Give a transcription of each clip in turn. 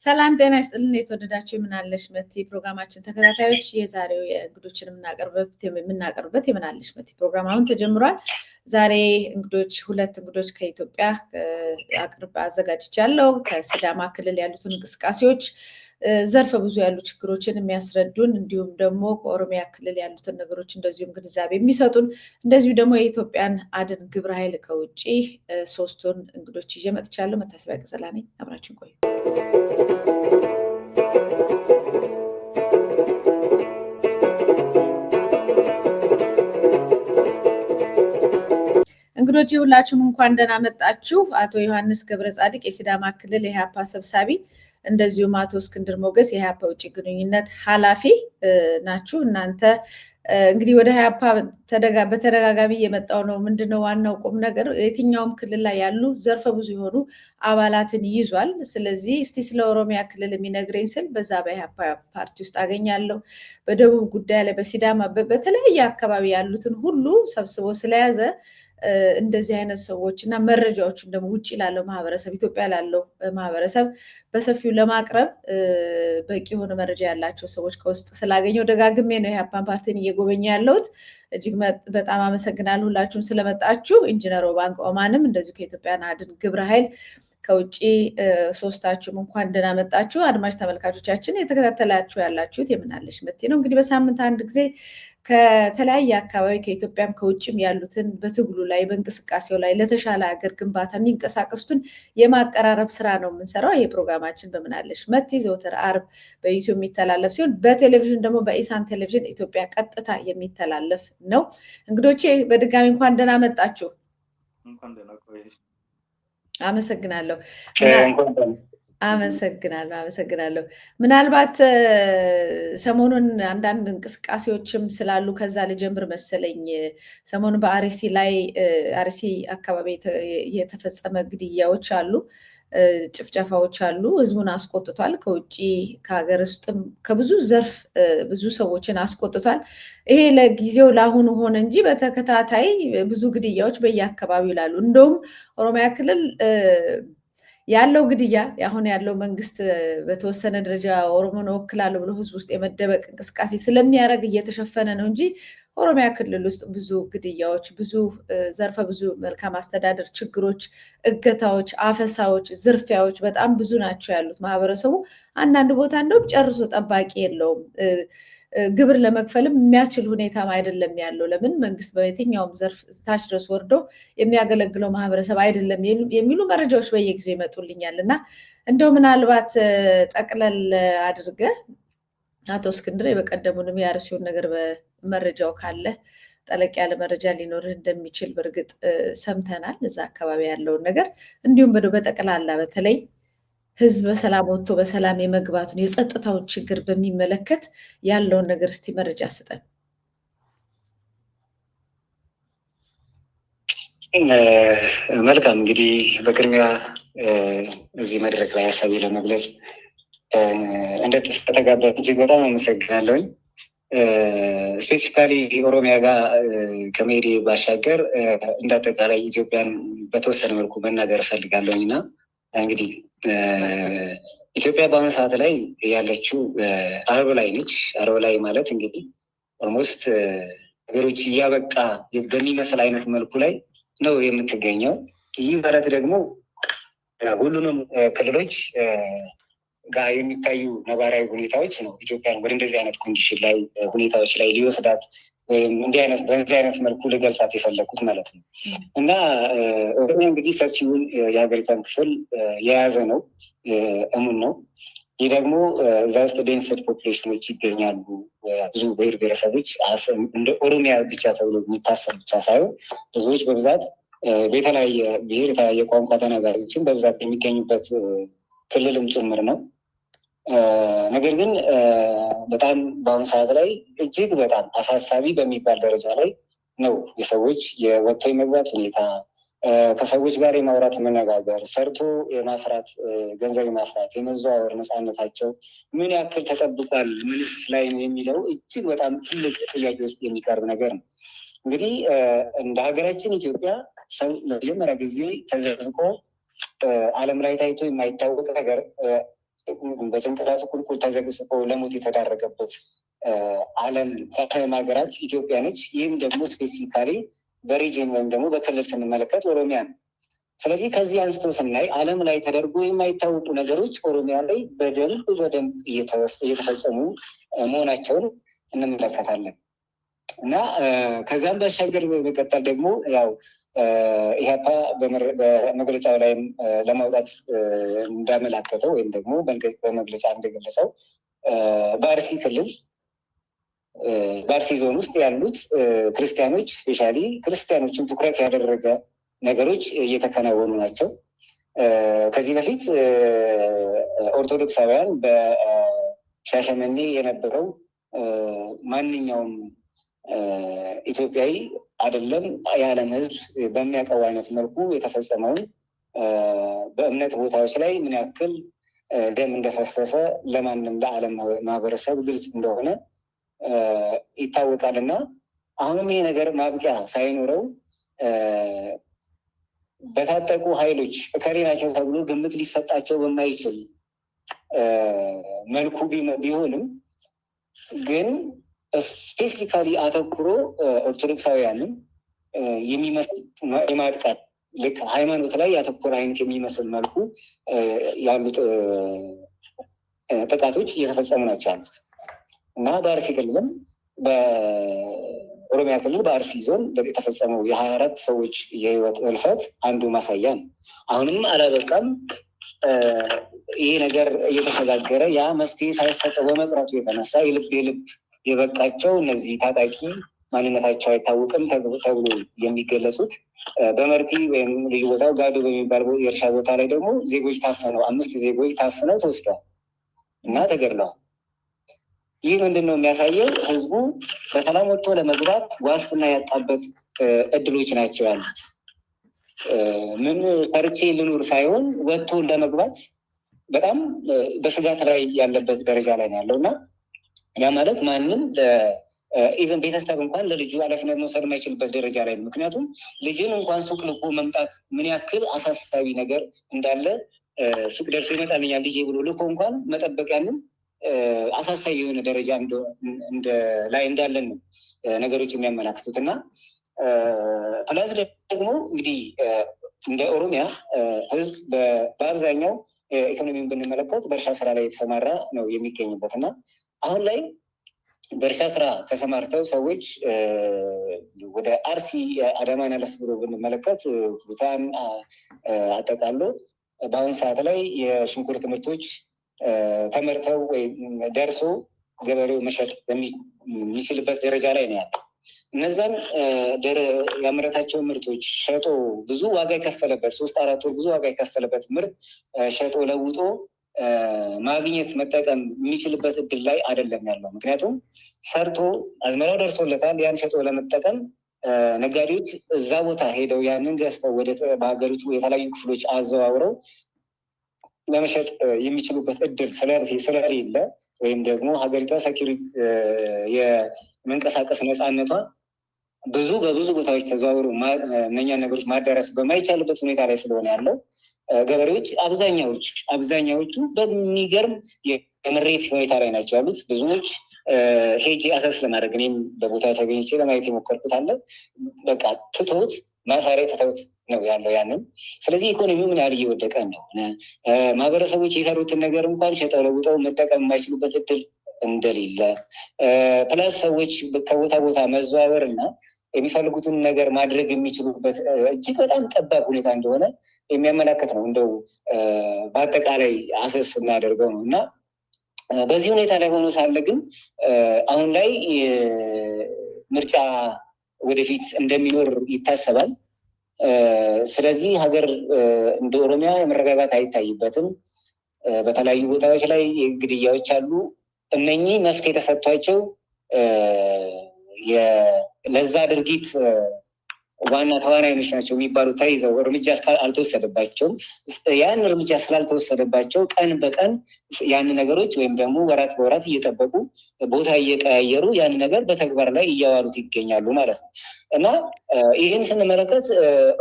ሰላም ጤና ይስጥልን የተወደዳችሁ የምናለሽ መቲ ፕሮግራማችን ተከታታዮች የዛሬው የእንግዶችን የምናቀርብበት የምናለሽ መቲ ፕሮግራም አሁን ተጀምሯል። ዛሬ ሁለት እንግዶች ከኢትዮጵያ አዘጋጅቻለሁ። ከሲዳማ ክልል ያሉትን እንቅስቃሴዎች ዘርፈ ብዙ ያሉ ችግሮችን የሚያስረዱን እንዲሁም ደግሞ ከኦሮሚያ ክልል ያሉትን ነገሮች እንደዚሁም ግንዛቤ የሚሰጡን እንደዚሁ ደግሞ የኢትዮጵያን አድን ግብረ ኃይል ከውጭ ሶስቱን እንግዶች ይዤ መጥቻለሁ። መታሰቢያ ቀጸላ ነኝ። አብራችን ቆዩ። እንግዶች ሁላችሁም እንኳን ደህና መጣችሁ። አቶ ዮሐንስ ገብረ ጻድቅ የሲዳማ ክልል የኢህአፓ ሰብሳቢ እንደዚሁም አቶ እስክንድር ሞገስ የኢህአፓ ውጭ ግንኙነት ኃላፊ ናችሁ። እናንተ እንግዲህ ወደ ኢህአፓ በተደጋጋሚ የመጣው ነው። ምንድነው ዋናው ቁም ነገር የትኛውም ክልል ላይ ያሉ ዘርፈ ብዙ የሆኑ አባላትን ይዟል። ስለዚህ እስቲ ስለ ኦሮሚያ ክልል የሚነግረኝ ስል በዛ በኢህአፓ ፓርቲ ውስጥ አገኛለሁ። በደቡብ ጉዳይ ላይ በሲዳማ በተለያየ አካባቢ ያሉትን ሁሉ ሰብስቦ ስለያዘ እንደዚህ አይነት ሰዎች እና መረጃዎችን ደግሞ ውጭ ላለው ማህበረሰብ ኢትዮጵያ ላለው ማህበረሰብ በሰፊው ለማቅረብ በቂ የሆነ መረጃ ያላቸው ሰዎች ከውስጥ ስላገኘው ደጋግሜ ነው ኢህአፓን ፓርቲን እየጎበኘ ያለሁት። እጅግ በጣም አመሰግናለሁ ሁላችሁም ስለመጣችሁ። ኢንጂነር ኦባንግ ኦማንም እንደዚሁ ከኢትዮጵያን አድን ግብረ ኃይል ከውጭ ሶስታችሁም እንኳን ደህና መጣችሁ። አድማጭ ተመልካቾቻችን የተከታተላችሁ ያላችሁት የምናለሽ መቲ ነው። እንግዲህ በሳምንት አንድ ጊዜ ከተለያየ አካባቢ ከኢትዮጵያም ከውጭም ያሉትን በትግሉ ላይ በእንቅስቃሴው ላይ ለተሻለ ሀገር ግንባታ የሚንቀሳቀሱትን የማቀራረብ ስራ ነው የምንሰራው። ይሄ ፕሮግራማችን በምናለሽ መቲ ዘወትር አርብ በዩቲዩብ የሚተላለፍ ሲሆን በቴሌቪዥን ደግሞ በኢሳን ቴሌቪዥን ኢትዮጵያ ቀጥታ የሚተላለፍ ነው። እንግዶቼ በድጋሚ እንኳን ደህና መጣችሁ። አመሰግናለሁ። አመሰግናለሁ። ምናልባት ሰሞኑን አንዳንድ እንቅስቃሴዎችም ስላሉ ከዛ ልጀምር መሰለኝ። ሰሞኑን አርሲ አካባቢ የተፈጸመ ግድያዎች አሉ፣ ጭፍጨፋዎች አሉ። ህዝቡን አስቆጥቷል። ከውጭ ከሀገር ውስጥም ከብዙ ዘርፍ ብዙ ሰዎችን አስቆጥቷል። ይሄ ለጊዜው ለአሁኑ ሆነ እንጂ በተከታታይ ብዙ ግድያዎች በየአካባቢው ይላሉ። እንደውም ኦሮሚያ ክልል ያለው ግድያ አሁን ያለው መንግስት በተወሰነ ደረጃ ኦሮሞን እወክላለሁ ብሎ ህዝብ ውስጥ የመደበቅ እንቅስቃሴ ስለሚያደርግ እየተሸፈነ ነው እንጂ ኦሮሚያ ክልል ውስጥ ብዙ ግድያዎች፣ ብዙ ዘርፈ ብዙ መልካም አስተዳደር ችግሮች፣ እገታዎች፣ አፈሳዎች፣ ዝርፊያዎች በጣም ብዙ ናቸው ያሉት። ማህበረሰቡ አንዳንድ ቦታ እንደውም ጨርሶ ጠባቂ የለውም። ግብር ለመክፈልም የሚያስችል ሁኔታም አይደለም ያለው። ለምን መንግስት በየትኛውም ዘርፍ ታች ድረስ ወርዶ የሚያገለግለው ማህበረሰብ አይደለም የሚሉ መረጃዎች በየጊዜው ይመጡልኛል። እና እንደው ምናልባት ጠቅለል አድርገ አቶ እስክንድር የበቀደሙንም የአርሲውን ነገር በመረጃው ካለ ጠለቅ ያለ መረጃ ሊኖርህ እንደሚችል በእርግጥ ሰምተናል። እዛ አካባቢ ያለውን ነገር እንዲሁም በጠቅላላ በተለይ ህዝብ በሰላም ወጥቶ በሰላም የመግባቱን የጸጥታውን ችግር በሚመለከት ያለውን ነገር እስቲ መረጃ ስጠን። መልካም። እንግዲህ በቅድሚያ እዚህ መድረክ ላይ ሀሳቤ ለመግለጽ እንደተጋበዙ እጅግ በጣም አመሰግናለሁኝ። ስፔሲፊካሊ ኦሮሚያ ጋር ከመሄዴ ባሻገር እንዳጠቃላይ ኢትዮጵያን በተወሰነ መልኩ መናገር እፈልጋለሁኝ እና እንግዲህ ኢትዮጵያ በአሁኑ ሰዓት ላይ ያለችው አረብ ላይ ነች። አረብ ላይ ማለት እንግዲህ ኦልሞስት ነገሮች እያበቃ በሚመስል አይነት መልኩ ላይ ነው የምትገኘው። ይህ ማለት ደግሞ ሁሉንም ክልሎች ጋር የሚታዩ ነባራዊ ሁኔታዎች ነው ኢትዮጵያን ወደ እንደዚህ አይነት ኮንዲሽን ላይ ሁኔታዎች ላይ ሊወስዳት ወይም በዚህ አይነት መልኩ ልገልጻት የፈለኩት ማለት ነው። እና ኦሮሚያ እንግዲህ ሰፊውን የሀገሪቷን ክፍል የያዘ ነው፣ እሙን ነው። ይህ ደግሞ እዛ ውስጥ ዴንስድ ፖፕሌሽኖች ይገኛሉ። ብዙ ብሔር ብሔረሰቦች እንደ ኦሮሚያ ብቻ ተብሎ የሚታሰብ ብቻ ሳይሆን ህዝቦች በብዛት በተለያየ ብሔር የተለያየ ቋንቋ ተናጋሪዎችን በብዛት የሚገኙበት ክልልም ጭምር ነው። ነገር ግን በጣም በአሁኑ ሰዓት ላይ እጅግ በጣም አሳሳቢ በሚባል ደረጃ ላይ ነው የሰዎች የወጥቶ የመግባት ሁኔታ፣ ከሰዎች ጋር የማውራት መነጋገር፣ ሰርቶ የማፍራት ገንዘብ የማፍራት የመዘዋወር ነፃነታቸው ምን ያክል ተጠብቋል፣ ምንስ ላይ ነው የሚለው እጅግ በጣም ትልቅ ጥያቄ ውስጥ የሚቀርብ ነገር ነው። እንግዲህ እንደ ሀገራችን ኢትዮጵያ ሰው ለመጀመሪያ ጊዜ ተዘርዝቆ ዓለም ላይ ታይቶ የማይታወቅ ነገር በጭንቅላቱ ቁልቁል ተዘግዝቆ ለሞት የተዳረገበት ዓለም ሀገራት ኢትዮጵያ ነች። ይህም ደግሞ ስፔሲፊካሊ በሪጅን ወይም ደግሞ በክልል ስንመለከት ኦሮሚያ ነው። ስለዚህ ከዚህ አንስቶ ስናይ ዓለም ላይ ተደርጎ የማይታወቁ ነገሮች ኦሮሚያ ላይ በደንብ እየተፈጸሙ መሆናቸውን እንመለከታለን እና ከዚያም ባሻገር በመቀጠል ደግሞ ያው ኢህአፓ በመግለጫው ላይም ለማውጣት እንዳመላከተው ወይም ደግሞ በመግለጫ እንደገለጸው በአርሲ ክልል በአርሲ ዞን ውስጥ ያሉት ክርስቲያኖች ስፔሻሊ ክርስቲያኖችን ትኩረት ያደረገ ነገሮች እየተከናወኑ ናቸው። ከዚህ በፊት ኦርቶዶክሳውያን በሻሸመኔ የነበረው ማንኛውም ኢትዮጵያዊ አይደለም የዓለም ሕዝብ በሚያውቀው አይነት መልኩ የተፈጸመውን በእምነት ቦታዎች ላይ ምን ያክል ደም እንደፈሰሰ ለማንም ለዓለም ማህበረሰብ ግልጽ እንደሆነ ይታወቃል እና አሁንም ይሄ ነገር ማብቂያ ሳይኖረው በታጠቁ ኃይሎች እከሌ ናቸው ተብሎ ግምት ሊሰጣቸው በማይችል መልኩ ቢሆንም ግን ስፔሲፊካሊ አተኩሮ ኦርቶዶክሳውያንን የሚመስል የማጥቃት ልክ ሃይማኖት ላይ ያተኮረ አይነት የሚመስል መልኩ ያሉት ጥቃቶች እየተፈጸሙ ናቸው ያሉት እና በአርሲ ክልልም በኦሮሚያ ክልል በአርሲ ዞን የተፈጸመው የ24 ሰዎች የህይወት እልፈት አንዱ ማሳያ ነው። አሁንም አላበቃም። ይሄ ነገር እየተሸጋገረ ያ መፍትሄ ሳይሰጠው በመቅረቱ የተነሳ የልብ የበቃቸው እነዚህ ታጣቂ ማንነታቸው አይታወቅም ተብሎ የሚገለጹት በመርቲ ወይም ልዩ ቦታው ጋዶ በሚባል የእርሻ ቦታ ላይ ደግሞ ዜጎች ታፍነው 5 ዜጎች ታፍነው ተወስደዋል እና ተገድለዋል። ይህ ምንድን ነው የሚያሳየው? ህዝቡ በሰላም ወጥቶ ለመግባት ዋስትና ያጣበት እድሎች ናቸው ያሉት። ምን ሰርቼ ልኑር ሳይሆን ወጥቶ ለመግባት በጣም በስጋት ላይ ያለበት ደረጃ ላይ ነው ያለው እና ያ ማለት ማንም ኢቨን ቤተሰብ እንኳን ለልጁ ኃላፊነት መውሰድ የማይችልበት ደረጃ ላይ ነው። ምክንያቱም ልጅን እንኳን ሱቅ ልኮ መምጣት ምን ያክል አሳሳቢ ነገር እንዳለ ሱቅ ደርሶ ይመጣልኛል ልጄ ብሎ ልኮ እንኳን መጠበቅ ያንን አሳሳቢ የሆነ ደረጃ ላይ እንዳለን ነው ነገሮች የሚያመላክቱት እና ፕላስ ደግሞ እንግዲህ እንደ ኦሮሚያ ህዝብ በአብዛኛው ኢኮኖሚውን ብንመለከት በእርሻ ስራ ላይ የተሰማራ ነው የሚገኝበት እና አሁን ላይ በእርሻ ስራ ተሰማርተው ሰዎች ወደ አርሲ አዳማን አለፍ ብሎ ብንመለከት ፍሩታን አጠቃሎ በአሁኑ ሰዓት ላይ የሽንኩርት ምርቶች ተመርተው ወይም ደርሶ ገበሬው መሸጥ የሚችልበት ደረጃ ላይ ነው ያለው። እነዛን ያመረታቸውን ምርቶች ሸጦ ብዙ ዋጋ የከፈለበት 3-4 ወር ብዙ ዋጋ የከፈለበት ምርት ሸጦ ለውጦ ማግኘት መጠቀም የሚችልበት እድል ላይ አይደለም ያለው። ምክንያቱም ሰርቶ አዝመራው ደርሶለታል። ያን ሸጦ ለመጠቀም ነጋዴዎች እዛ ቦታ ሄደው ያንን ገዝተው ወደ በሀገሪቱ የተለያዩ ክፍሎች አዘዋውረው ለመሸጥ የሚችሉበት እድል ስለሌለ ወይም ደግሞ ሀገሪቷ ሴኪሪቲ የመንቀሳቀስ ነፃነቷ በብዙ ቦታዎች ተዘዋውሮ እነኛን ነገሮች ማዳረስ በማይቻልበት ሁኔታ ላይ ስለሆነ ያለው ገበሬዎች አብዛኛዎቹ በሚገርም የመሬት ሁኔታ ላይ ናቸው ያሉት። ብዙዎች ሄጄ አሰስ ለማድረግ እኔም በቦታው ተገኝቼ ለማየት የሞከርኩት አለ። በቃ ትተውት ማሳሪያ ትተውት ነው ያለው ያንን። ስለዚህ ኢኮኖሚው ምን ያህል እየወደቀ እንደሆነ ማህበረሰቦች የሰሩትን ነገር እንኳን ሸጠው ለውጠው መጠቀም የማይችሉበት እድል እንደሌለ ፕላስ ሰዎች ከቦታ ቦታ መዘዋወር እና የሚፈልጉትን ነገር ማድረግ የሚችሉበት እጅግ በጣም ጠባብ ሁኔታ እንደሆነ የሚያመላክት ነው። እንደው በአጠቃላይ አሰስ እናደርገው ነው እና በዚህ ሁኔታ ላይ ሆኖ ሳለ ግን አሁን ላይ ምርጫ ወደፊት እንደሚኖር ይታሰባል። ስለዚህ ሀገር እንደ ኦሮሚያ የመረጋጋት አይታይበትም። በተለያዩ ቦታዎች ላይ ግድያዎች አሉ። እነኚህ መፍትሄ ተሰጥቷቸው ለዛ ድርጊት ዋና ተዋናዮች ናቸው የሚባሉ ተይዘው እርምጃ አልተወሰደባቸውም። ያን እርምጃ ስላልተወሰደባቸው ቀን በቀን ያን ነገሮች ወይም ደግሞ ወራት በወራት እየጠበቁ ቦታ እየቀያየሩ ያን ነገር በተግባር ላይ እያዋሉት ይገኛሉ ማለት ነው እና ይህን ስንመለከት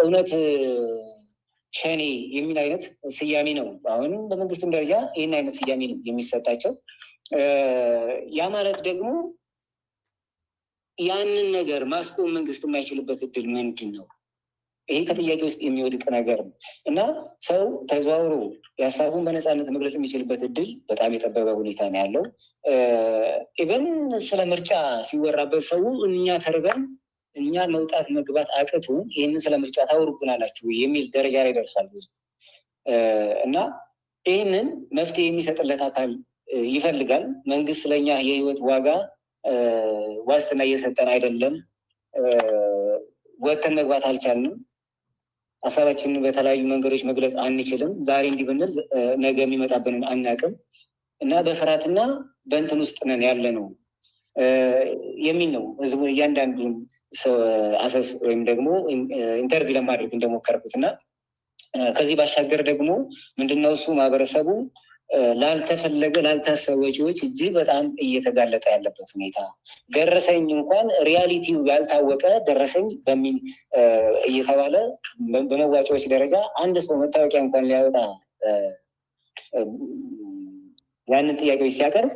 እውነት ሸኔ የሚል አይነት ስያሜ ነው። አሁንም በመንግስትም ደረጃ ይህን አይነት ስያሜ ነው የሚሰጣቸው። ያ ማለት ደግሞ ያንን ነገር ማስቆም መንግስት የማይችልበት እድል ምንድን ነው? ይሄ ከጥያቄ ውስጥ የሚወድቅ ነገር ነው እና ሰው ተዘዋውሮ የሀሳቡን በነፃነት መግለጽ የሚችልበት እድል በጣም የጠበበ ሁኔታ ነው ያለው። ኢቨን ስለ ምርጫ ሲወራበት ሰው እኛ ተርበን እኛ መውጣት መግባት አቅቱ ይህንን ስለ ምርጫ ታወሩብናላችሁ የሚል ደረጃ ላይ ደርሷል ህዝብ እና ይህንን መፍትሄ የሚሰጥለት አካል ይፈልጋል። መንግስት ስለኛ የህይወት ዋጋ ዋስትና እየሰጠን አይደለም። ወጥተን መግባት አልቻልንም። ሀሳባችንን በተለያዩ መንገዶች መግለጽ አንችልም። ዛሬ እንዲህ ብንል ነገ የሚመጣብንን አናውቅም እና በፍርሃትና በእንትን ውስጥ ነን ያለ ነው የሚል ነው ህዝቡ እያንዳንዱን አሰስ ወይም ደግሞ ኢንተርቪው ለማድረግ እንደሞከርኩት እና ከዚህ ባሻገር ደግሞ ምንድነው እሱ ማህበረሰቡ ላልተፈለገ ላልታሰቡ ወጪዎች እጅግ በጣም እየተጋለጠ ያለበት ሁኔታ፣ ደረሰኝ እንኳን ሪያሊቲው ያልታወቀ ደረሰኝ በሚል እየተባለ በመዋጮዎች ደረጃ አንድ ሰው መታወቂያ እንኳን ሊያወጣ ያንን ጥያቄዎች ሲያቀርብ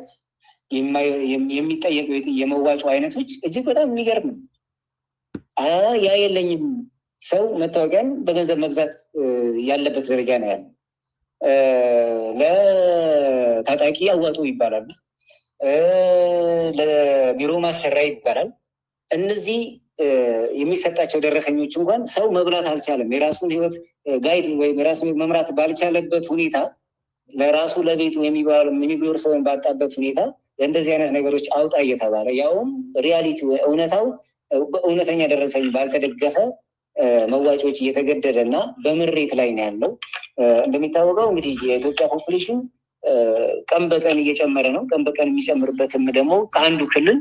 የሚጠየቀው የመዋጮ አይነቶች እጅግ በጣም የሚገርም ነው። ያ የለኝም ሰው መታወቂያን በገንዘብ መግዛት ያለበት ደረጃ ነው ያለው። ለታጣቂ አዋጡ ይባላል፣ ለቢሮ ማሰራ ይባላል። እነዚህ የሚሰጣቸው ደረሰኞች እንኳን ሰው መብላት አልቻለም። የራሱን ህይወት ጋይድ ወይም የራሱን ህይወት መምራት ባልቻለበት ሁኔታ ለራሱ ለቤቱ የሚጎር ሰውን ባጣበት ሁኔታ እንደዚህ አይነት ነገሮች አውጣ እየተባለ ያውም ሪያሊቲ እውነታው በእውነተኛ ደረሰኝ ባልተደገፈ መዋጮዎች እየተገደደ እና በምሬት ላይ ነው ያለው። እንደሚታወቀው እንግዲህ የኢትዮጵያ ፖፑሌሽን ቀን በቀን እየጨመረ ነው። ቀን በቀን የሚጨምርበትም ደግሞ ከአንዱ ክልል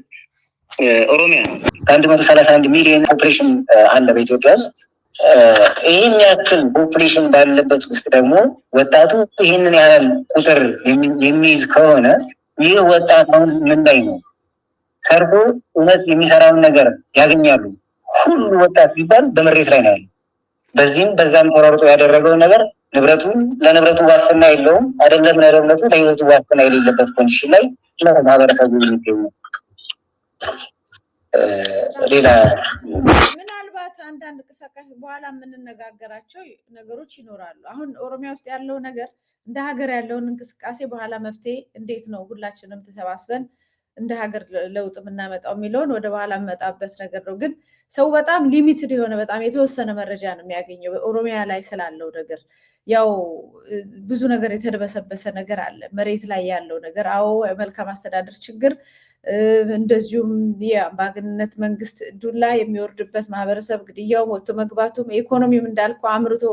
ኦሮሚያ ነው። ከ131 ሚሊዮን ፖፑሌሽን አለ በኢትዮጵያ ውስጥ። ይህን ያክል ፖፑሌሽን ባለበት ውስጥ ደግሞ ወጣቱ ይህንን ያህል ቁጥር የሚይዝ ከሆነ ይህ ወጣት አሁን ምን ላይ ነው? ሰርቶ እውነት የሚሰራውን ነገር ያገኛሉ? ሁሉ ወጣት ቢባል በመሬት ላይ ነው ያለው። በዚህም በዛም ተሯርጦ ያደረገው ነገር ለንብረቱ ዋስትና የለውም። አይደለም ለንብረቱ ለህይወቱ ዋስትና የሌለበት ኮንዲሽን ላይ ማህበረሰቡ የሚገኙ ሌላ ምናልባት አንዳንድ እንቅስቃሴ በኋላ የምንነጋገራቸው ነገሮች ይኖራሉ። አሁን ኦሮሚያ ውስጥ ያለው ነገር እንደ ሀገር ያለውን እንቅስቃሴ በኋላ መፍትሄ እንዴት ነው ሁላችንም ተሰባስበን እንደ ሀገር ለውጥ የምናመጣው የሚለውን ወደ በኋላ የምመጣበት ነገር ነው። ግን ሰው በጣም ሊሚትድ የሆነ በጣም የተወሰነ መረጃ ነው የሚያገኘው ኦሮሚያ ላይ ስላለው ነገር። ያው ብዙ ነገር የተደበሰበሰ ነገር አለ መሬት ላይ ያለው ነገር። አዎ መልካም አስተዳደር ችግር፣ እንደዚሁም የአምባገነንነት መንግስት ዱላ የሚወርድበት ማህበረሰብ ግድያው፣ ወጥቶ መግባቱም፣ ኢኮኖሚም እንዳልከው አምርቶ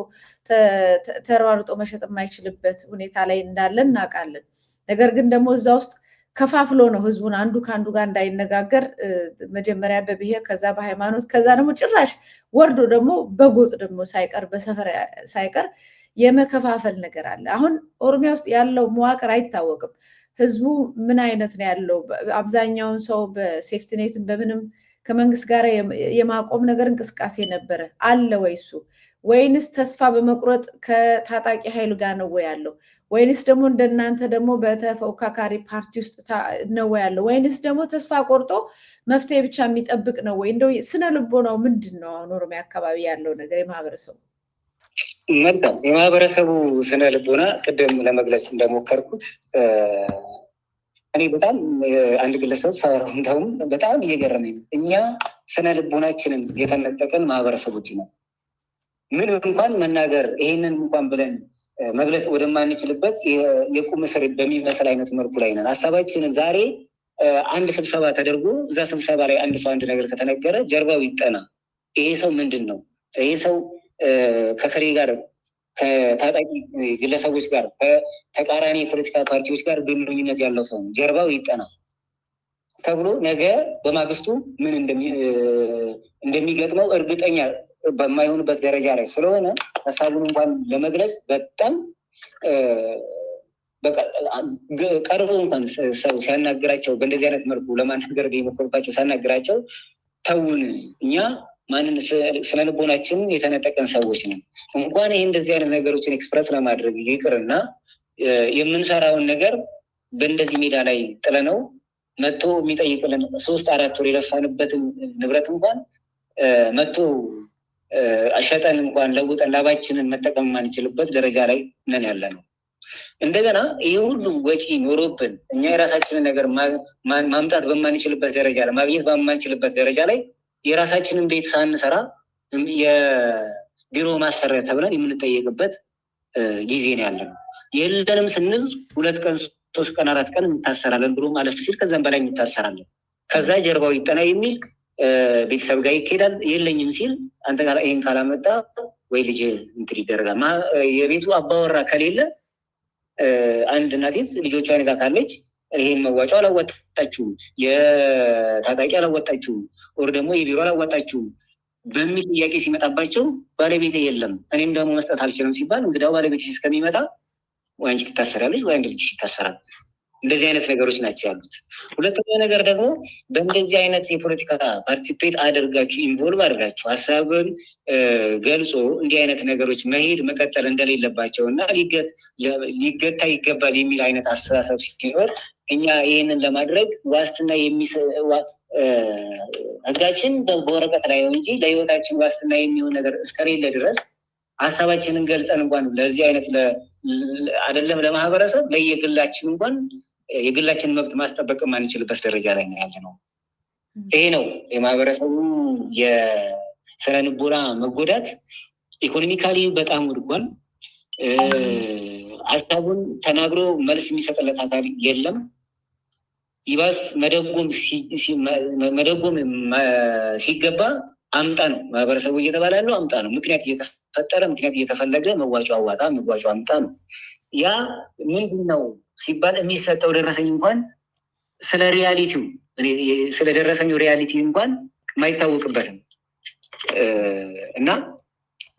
ተሯርጦ መሸጥ የማይችልበት ሁኔታ ላይ እንዳለን እናውቃለን። ነገር ግን ደግሞ እዛ ውስጥ ከፋፍሎ ነው ህዝቡን አንዱ ከአንዱ ጋር እንዳይነጋገር መጀመሪያ በብሔር ከዛ በሃይማኖት ከዛ ደግሞ ጭራሽ ወርዶ ደግሞ በጎጥ ደግሞ ሳይቀር በሰፈር ሳይቀር የመከፋፈል ነገር አለ። አሁን ኦሮሚያ ውስጥ ያለው መዋቅር አይታወቅም። ህዝቡ ምን አይነት ነው ያለው? አብዛኛውን ሰው በሴፍቲኔትም በምንም ከመንግስት ጋር የማቆም ነገር እንቅስቃሴ ነበረ አለ ወይ እሱ? ወይንስ ተስፋ በመቁረጥ ከታጣቂ ኃይል ጋር ነው ወይ ያለው? ወይንስ ደግሞ እንደናንተ ደግሞ በተፎካካሪ ፓርቲ ውስጥ ነው ያለው? ወይንስ ደግሞ ተስፋ ቆርጦ መፍትሄ ብቻ የሚጠብቅ ነው ወይ? እንደው ስነ ልቦናው ምንድን ነው አሁን ኦሮሚያ አካባቢ ያለው ነገር? የማህበረሰቡ መልካም የማህበረሰቡ ስነ ልቦና ቅድም ለመግለጽ እንደሞከርኩት እኔ በጣም አንድ ግለሰብ ሳወራው እንደውም በጣም እየገረመኝ ነው። እኛ ስነ ልቦናችንን የተነጠቀን ማህበረሰቦች ነው። ምን እንኳን መናገር ይሄንን እንኳን ብለን መግለጽ ወደማንችልበት የቁም እስር በሚመስል አይነት መልኩ ላይ ነን። ሀሳባችንን ዛሬ አንድ ስብሰባ ተደርጎ እዛ ስብሰባ ላይ አንድ ሰው አንድ ነገር ከተነገረ ጀርባው ይጠና። ይሄ ሰው ምንድን ነው? ይሄ ሰው ከከሬ ጋር ከታጣቂ ግለሰቦች ጋር ከተቃራኒ የፖለቲካ ፓርቲዎች ጋር ግንኙነት ያለው ሰው ነው፣ ጀርባው ይጠና ተብሎ ነገ በማግስቱ ምን እንደሚገጥመው እርግጠኛ በማይሆንበት ደረጃ ላይ ስለሆነ ሀሳቡን እንኳን ለመግለጽ በጣም ቀርቦ እንኳን ሰው ሲያናግራቸው በእንደዚህ አይነት መልኩ ለማናገር የሞከሩባቸው ሲያናግራቸው ተውን፣ እኛ ስነ ልቦናችን የተነጠቀን ሰዎች ነን። እንኳን ይህ እንደዚህ አይነት ነገሮችን ኤክስፕረስ ለማድረግ ይቅርና የምንሰራውን ነገር በእንደዚህ ሜዳ ላይ ጥለነው መጥቶ የሚጠይቅልን 3-4 ወር የለፋንበትን ንብረት እንኳን መጥቶ አሸጠን እንኳን ለውጠን ላባችንን መጠቀም የማንችልበት ደረጃ ላይ ነን ያለ ነው። እንደገና ይህ ሁሉ ወጪ ኖሮብን እኛ የራሳችንን ነገር ማምጣት በማንችልበት ደረጃ ላይ ማግኘት በማንችልበት ደረጃ ላይ የራሳችንን ቤት ሳንሰራ የቢሮ ማሰሪያ ተብለን የምንጠየቅበት ጊዜ ነው ያለነው። የለንም ስንል 2 ቀን 3 ቀን 4 ቀን እንታሰራለን ብሎ ማለፍ ሲል ከዛም በላይ እንታሰራለን። ከዛ ጀርባው ይጠና የሚል ቤተሰብ ጋር ይኬዳል። የለኝም ሲል አንተ ጋር ይሄን ካላመጣ ወይ ልጅ እንትን ይደረጋል። የቤቱ አባወራ ከሌለ አንድ እናቴት ልጆቿን ይዛ ካለች ይሄን መዋጫው አላወጣችሁም፣ የታጣቂ አላወጣችሁም፣ ወር ደግሞ የቢሮ አላወጣችሁም በሚል ጥያቄ ሲመጣባቸው ባለቤቴ የለም እኔም ደግሞ መስጠት አልችልም ሲባል እንግዲያው ባለቤትሽ እስከሚመጣ ወይ አንቺ ትታሰራለች ወይ አንድ ልጅሽ ይታሰራል። እንደዚህ አይነት ነገሮች ናቸው ያሉት። ሁለተኛ ነገር ደግሞ በእንደዚህ አይነት የፖለቲካ ፓርቲሲፔት አድርጋችሁ ኢንቮልቭ አድርጋችሁ ሀሳብን ገልጾ እንዲህ አይነት ነገሮች መሄድ መቀጠል እንደሌለባቸው እና ሊገታ ይገባል የሚል አይነት አስተሳሰብ ሲኖር እኛ ይህንን ለማድረግ ዋስትና ህጋችን በወረቀት ላይ ነው እንጂ ለህይወታችን ዋስትና የሚሆን ነገር እስከሌለ ድረስ ሀሳባችንን ገልጸን እንኳን ለዚህ አይነት አይደለም ለማህበረሰብ ለየግላችን እንኳን የግላችን መብት ማስጠበቅ የማንችልበት ደረጃ ላይ ነው ያለ ነው። ይሄ ነው የማህበረሰቡ የስነ ልቦና መጎዳት። ኢኮኖሚካሊ በጣም ወድቋል። ሀሳቡን ተናግሮ መልስ የሚሰጥለት አካል የለም። ይባስ መደጎም ሲገባ አምጣ ነው ማህበረሰቡ እየተባለ ያለው አምጣ ነው። ምክንያት እየተፈጠረ ምክንያት እየተፈለገ መዋጮ አዋጣ መዋጮ አምጣ ነው። ያ ምንድን ነው ሲባል የሚሰጠው ደረሰኝ እንኳን ስለ ሪያሊቲው ስለደረሰኝ ሪያሊቲ እንኳን የማይታወቅበትም እና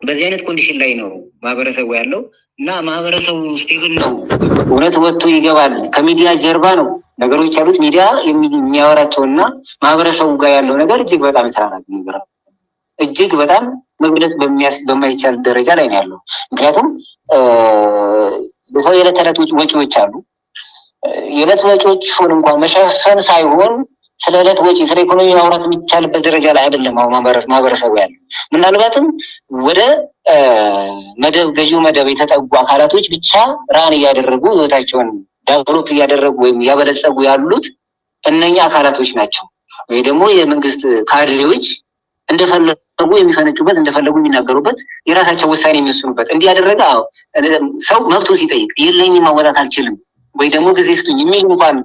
በዚህ አይነት ኮንዲሽን ላይ ነው ማህበረሰቡ ያለው እና ማህበረሰቡ ስቴብል ነው። እውነት ወጥቶ ይገባል። ከሚዲያ ጀርባ ነው ነገሮች ያሉት። ሚዲያ የሚያወራቸው እና ማህበረሰቡ ጋር ያለው ነገር እጅግ በጣም የተራራቀ ነገር ነው። እጅግ በጣም መግለጽ በማይቻል ደረጃ ላይ ነው ያለው። ምክንያቱም በሰው የዕለት ተዕለት ወጪዎች አሉ። የዕለት ወጪዎች ሆን እንኳን መሸፈን ሳይሆን ስለ ዕለት ወጪ ስለ ኢኮኖሚ ማውራት የሚቻልበት ደረጃ ላይ አይደለም አሁን ማህበረሰቡ ያለው። ምናልባትም ወደ ገዢው መደብ የተጠጉ አካላቶች ብቻ ራን እያደረጉ ህይወታቸውን ዳቨሎፕ እያደረጉ ወይም እያበለጸጉ ያሉት እነኛ አካላቶች ናቸው። ወይ ደግሞ የመንግስት ካድሬዎች እንደፈለጉ የሚፈነጩበት እንደፈለጉ የሚናገሩበት የራሳቸው ውሳኔ የሚወስኑበት እንዲያደረገ ሰው መብቱን ሲጠይቅ የለኝም ማወጣት አልችልም ወይ ደግሞ ጊዜ ስጡኝ የሚል እንኳን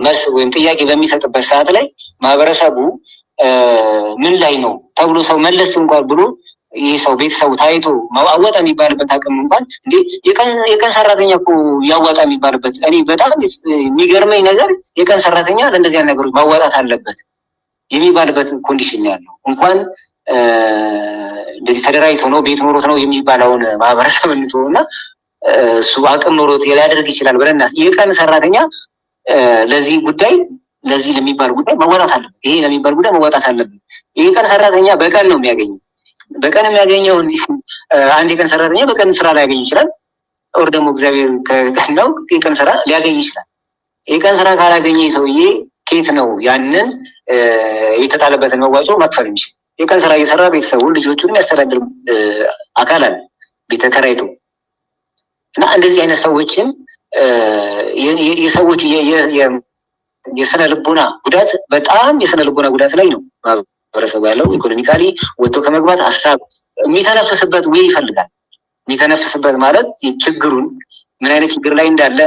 መልስ ወይም ጥያቄ በሚሰጥበት ሰዓት ላይ ማህበረሰቡ ምን ላይ ነው ተብሎ ሰው መለስ እንኳን ብሎ ይህ ሰው ቤተሰቡ ታይቶ አወጣ የሚባልበት አቅም እንኳን እንዴ የቀን ሰራተኛ እኮ ያወጣ የሚባልበት እኔ በጣም የሚገርመኝ ነገር የቀን ሰራተኛ ለእንደዚህ አይነት ነገሮች ማዋጣት አለበት የሚባልበት ኮንዲሽን ያለው እንኳን እንደዚህ ተደራጅቶ ነው ቤት ኖሮት ነው የሚባለውን ማህበረሰብ እንተውና እሱ አቅም ኖሮት ሊያደርግ ይችላል ብለን የቀን ሰራተኛ ለዚህ ጉዳይ ለዚህ ለሚባል ጉዳይ መወጣት አለበት። ይሄ ለሚባል ጉዳይ መወጣት አለበት። ይሄ ቀን ሰራተኛ በቀን ነው የሚያገኘው። በቀን የሚያገኘው አንድ የቀን ሰራተኛ በቀን ስራ ሊያገኝ ይችላል። ኦር ደግሞ እግዚአብሔር ከቀናው የቀን ስራ ሊያገኝ ይችላል። የቀን ስራ ካላገኘ ሰውዬ ከየት ነው ያንን የተጣለበትን መዋጮ መክፈል የሚችል? የቀን ስራ እየሰራ ቤተሰቡን ልጆቹን የሚያስተዳድር አካል አለ ቤት ተከራይቶ እና እንደዚህ አይነት ሰዎችን የሰዎች የስነ ልቦና ጉዳት በጣም የስነ ልቦና ጉዳት ላይ ነው ማህበረሰቡ ያለው። ኢኮኖሚካሊ ወጥቶ ከመግባት ሀሳብ የሚተነፍስበት ወይ ይፈልጋል። የሚተነፍስበት ማለት ችግሩን ምን አይነት ችግር ላይ እንዳለ፣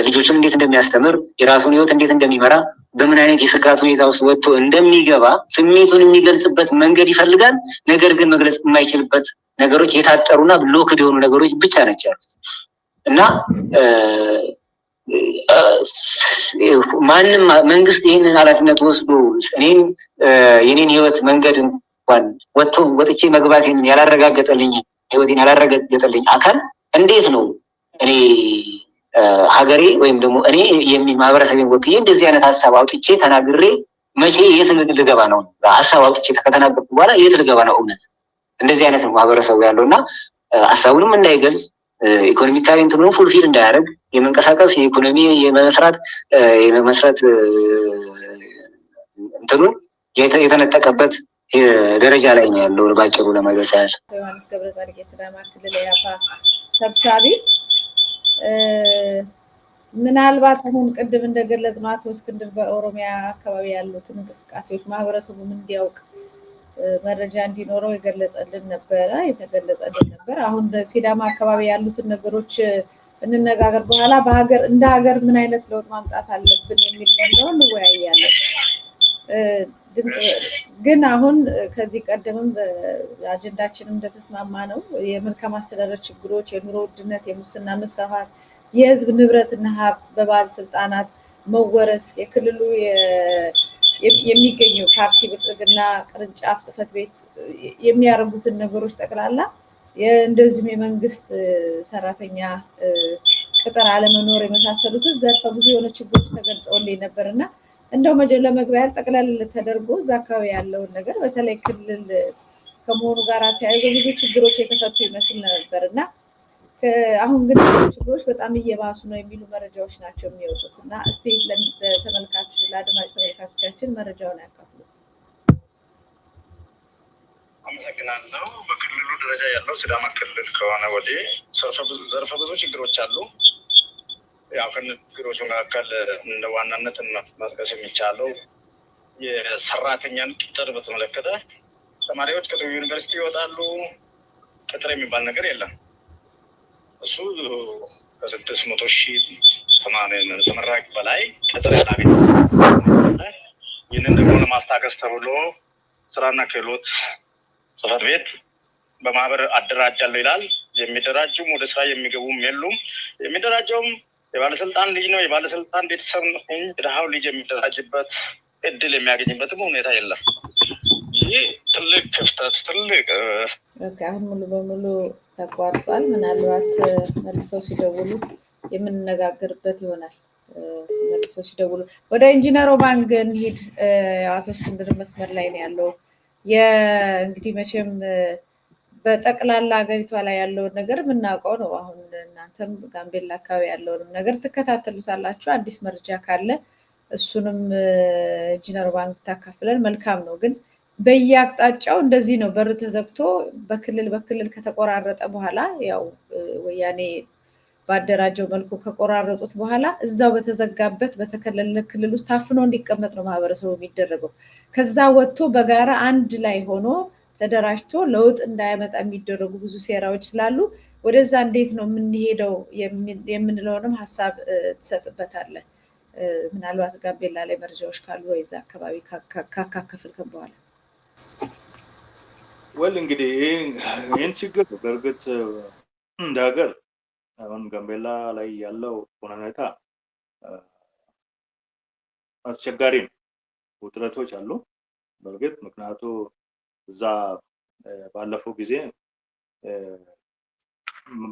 ልጆችን እንዴት እንደሚያስተምር፣ የራሱን ህይወት እንዴት እንደሚመራ፣ በምን አይነት የስጋት ሁኔታ ውስጥ ወጥቶ እንደሚገባ ስሜቱን የሚገልጽበት መንገድ ይፈልጋል። ነገር ግን መግለጽ የማይችልበት ነገሮች የታጠሩና ብሎክድ የሆኑ ነገሮች ብቻ ናቸው ያሉት እና ማንም መንግስት ይህንን ኃላፊነት ወስዶ የኔን ህይወት መንገድ እንኳን ወጥቼ መግባቴን ያላረጋገጠልኝ ህይወቴን ያላረጋገጠልኝ አካል እንዴት ነው እኔ ሀገሬ ወይም ደግሞ እኔ የሚል ማህበረሰቤን ወክዬ እንደዚህ አይነት ሀሳብ አውጥቼ ተናግሬ መቼ የት ልገባ ነው ሀሳብ አውጥቼ ከተናገርኩ በኋላ የት ልገባ ነው እውነት እንደዚህ አይነት ማህበረሰቡ ያለውና ሀሳቡንም እንዳይገልጽ ኢኮኖሚካሊ እንትኑ ፉልፊል እንዳያደርግ የመንቀሳቀስ የኢኮኖሚ የመስራት እንትኑ የተነጠቀበት ደረጃ ላይ ነው ያለው ባጭሩ ለማለት ያህል። ዮሐንስ ገብረጻድቅ የሲዳማ ክልል የአፓ ሰብሳቢ ምናልባት አሁን ቅድም እንደገለጽነው አቶ እስክንድር በኦሮሚያ አካባቢ ያሉትን እንቅስቃሴዎች ማህበረሰቡም እንዲያውቅ መረጃ እንዲኖረው የተገለጸልን ነበር። አሁን በሲዳማ አካባቢ ያሉትን ነገሮች እንነጋገር በኋላ እንደ ሀገር ምን አይነት ለውጥ ማምጣት አለብን የሚል ነው እንወያያለን። ግን አሁን ከዚህ ቀደምም በአጀንዳችንም እንደተስማማ ነው የመልካም አስተዳደር ችግሮች፣ የኑሮ ውድነት፣ የሙስና መስፋፋት፣ የህዝብ ንብረትና ሀብት በባለስልጣናት መወረስ፣ የክልሉ የሚገኘው ፓርቲ ብልጽግና ቅርንጫፍ ጽህፈት ቤት የሚያደርጉትን ነገሮች ጠቅላላ እንደዚሁም የመንግስት ሰራተኛ ቅጥር አለመኖር የመሳሰሉትን ዘርፈ ብዙ የሆነ ችግሮች ተገልጸውልኝ ነበርና እንደው ለመግቢያ ጠቅላላ ተደርጎ እዛ አካባቢ ያለውን ነገር በተለይ ክልል ከመሆኑ ጋር ተያይዞ ብዙ ችግሮች የተፈቱ ይመስል ነበርና አሁን ግን ችግሮች በጣም እየባሱ ነው የሚሉ መረጃዎች ናቸው የሚወጡት እና እስቲ ለተመልካቾች ለአድማጭ ተመልካቾቻችን መረጃውን ያካፍሉ። አመሰግናለሁ። በክልሉ ደረጃ ያለው ሲዳማ ክልል ከሆነ ወዲህ ዘርፈ ብዙ ችግሮች አሉ። ያው ከችግሮቹ መካከል እንደ ዋናነት መጥቀስ የሚቻለው የሰራተኛን ቅጥር በተመለከተ ተማሪዎች ከዩኒቨርሲቲ ይወጣሉ፣ ቅጥር የሚባል ነገር የለም። እሱ ከ600,000 ተመራቂ በላይ ቅጥር ያላገኘ። ይህንን ደግሞ ለማስታገስ ተብሎ ስራና ክህሎት ጽህፈት ቤት በማህበር አደራጃለሁ ይላል። የሚደራጁም ወደ ስራ የሚገቡም የሉም። የሚደራጀውም የባለስልጣን ልጅ ነው፣ የባለስልጣን ቤተሰብ ነው። ድሃው ልጅ የሚደራጅበት እድል የሚያገኝበትም ሁኔታ የለም። ይህ ትልቅ ክፍተት አሁን ሙሉ በሙሉ ተቋርጧል። ምናልባት መልሰው ሲደውሉ የምንነጋገርበት ይሆናል። መልሰው ሲደውሉ ወደ ኢንጂነር ኦባንግ እንሂድ። አቶ እስክንድር መስመር ላይ ነው ያለው። እንግዲህ መቼም በጠቅላላ ሀገሪቷ ላይ ያለውን ነገር የምናውቀው ነው። አሁን እናንተም ጋምቤላ አካባቢ ያለውንም ነገር ትከታተሉታላችሁ። አዲስ መረጃ ካለ እሱንም ኢንጂነር ኦባንግ ታካፍለን መልካም ነው። ግን በየአቅጣጫው እንደዚህ ነው። በር ተዘግቶ በክልል ከተቆራረጠ በኋላ ያው ወያኔ ባደራጀው መልኩ ከቆራረጡት በኋላ እዛው በተዘጋበት በተከለለ ክልል ውስጥ ታፍኖ እንዲቀመጥ ነው ማህበረሰቡ የሚደረገው። ከዛ ወጥቶ በጋራ አንድ ላይ ሆኖ ተደራጅቶ ለውጥ እንዳያመጣ የሚደረጉ ብዙ ሴራዎች ስላሉ ወደዛ እንዴት ነው የምንሄደው የምንለውንም ሀሳብ ትሰጥበታለህ። ምናልባት ጋምቤላ ላይ መረጃዎች ካሉ ወይ እዛ አካባቢ ካካፈልከን በኋላ እንግዲህ ይህን ችግር በእርግጥ እንደ ሀገር አሁን ጋምቤላ ላይ ያለው ሁኔታ አስቸጋሪ ነው። ውጥረቶች አሉ በእርግጥ ምክንያቱ እዛ ባለፈው ጊዜ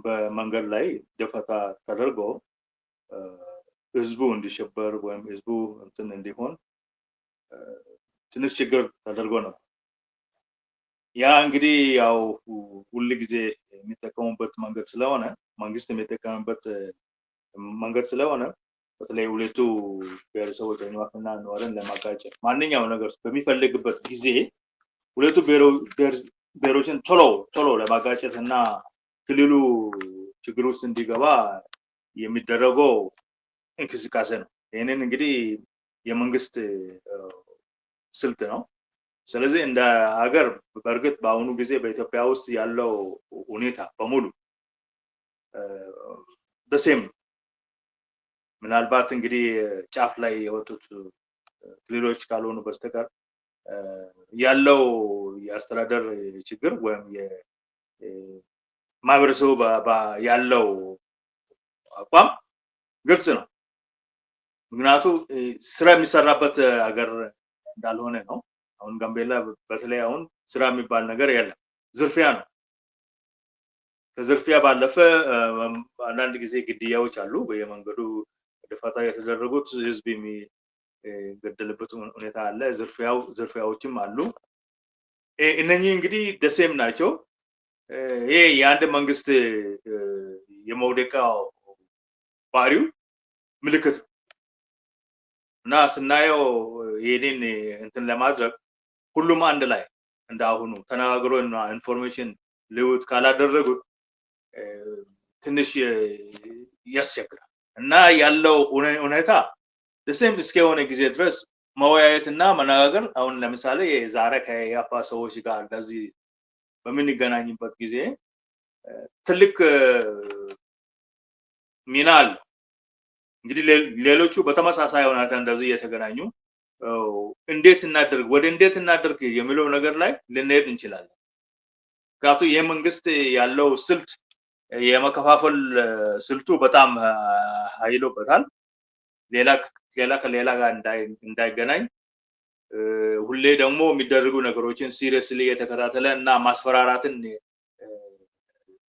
በመንገድ ላይ ደፈጣ ተደርጎ ህዝቡ እንዲሸበር ወይም ህዝቡ እንትን እንዲሆን ትንሽ ችግር ተደርጎ ነው። ያ እንግዲህ ያው ሁሉ ጊዜ የሚጠቀሙበት መንገድ ስለሆነ መንግስት የሚጠቀምበት መንገድ ስለሆነ በተለይ ሁለቱ ብሔረሰቦች አኝዋክና ኑዌርን ለማጋጨት ማንኛውም ነገር በሚፈልግበት ጊዜ ሁለቱ ብሔሮችን ቶሎ ለማጋጨት እና ክልሉ ችግር ውስጥ እንዲገባ የሚደረገው እንቅስቃሴ ነው። ይህንን እንግዲህ የመንግስት ስልት ነው። ስለዚህ እንደ ሀገር በእርግጥ በአሁኑ ጊዜ በኢትዮጵያ ውስጥ ያለው ሁኔታ በሙሉ በሴም ምናልባት እንግዲህ ጫፍ ላይ የወጡት ክልሎች ካልሆኑ በስተቀር ያለው የአስተዳደር ችግር ወይም የማህበረሰቡ ያለው አቋም ግልጽ ነው። ምክንያቱም ስራ የሚሰራበት ሀገር እንዳልሆነ ነው። አሁን ጋምቤላ በተለይ አሁን ስራ የሚባል ነገር የለም፣ ዝርፊያ ነው። ከዝርፊያ ባለፈ አንዳንድ ጊዜ ግድያዎች አሉ። በየመንገዱ ደፈጣ የተደረጉት ህዝብ ገደለበት ሁኔታ አለ። ዝርፊያዎችም አሉ። እነኚህ እንግዲህ ደሴም ናቸው። ይሄ የአንድ መንግስት የመውደቂያው ባህሪው ምልክት ነው እና ስናየው ይሄንን እንትን ለማድረግ ሁሉም አንድ ላይ እንዳሁኑ ተነጋግሮ እና ኢንፎርሜሽን ልውውጥ ካላደረጉት ትንሽ ያስቸግራል እና ያለው ሁኔታ ደሴም እስከሆነ ጊዜ ድረስ መወያየትና መነጋገር አሁን ለምሳሌ ዛሬ ከያፓ ሰዎች ጋር እንደዚህ በምንገናኝበት ጊዜ ትልቅ ሚና አለ። እንግዲህ ሌሎቹ በተመሳሳይ ሁኔታ እንደዚህ እየተገናኙ እንዴት እናድርግ የሚለው ነገር ላይ ልንሄድ እንችላለን። ምክንያቱም ይህ መንግስት ያለው ስልት የመከፋፈል ስልቱ በጣም ኃይሎበታል። ሌላ ከሌላ ጋር እንዳይገናኝ ሁሌ ደግሞ የሚደረጉ ነገሮችን ሲሪየስሊ የተከታተለ እና ማስፈራራትን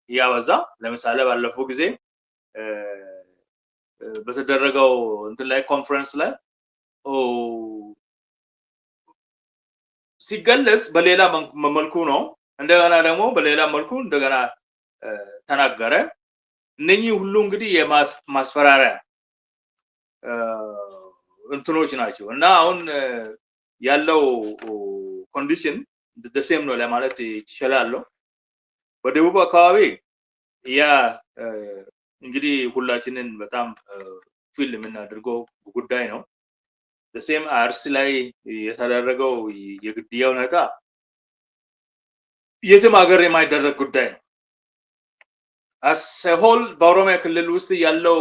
ያበዛ። ለምሳሌ ባለፈው ጊዜ በተደረገው እንትን ላይ ኮንፈረንስ ላይ ሲገለጽ በሌላ መልኩ ነው፣ እንደገና ደግሞ በሌላ መልኩ እንደገና ተናገረ። እነኚህ ሁሉ እንግዲህ የማስፈራሪያ እንትኖች ናቸው እና አሁን ያለው ኮንዲሽን ደሴም ነው ለማለት ይችላል። በደቡብ አካባቢ ያ እንግዲህ ሁላችንን በጣም ፊል የምናደርገው ጉዳይ ነው። ደሴም አርሲ ላይ የተደረገው የግድያ ሁኔታ የትም ሀገር የማይደረግ ጉዳይ ነው። አሰሆል በኦሮሚያ ክልል ውስጥ ያለው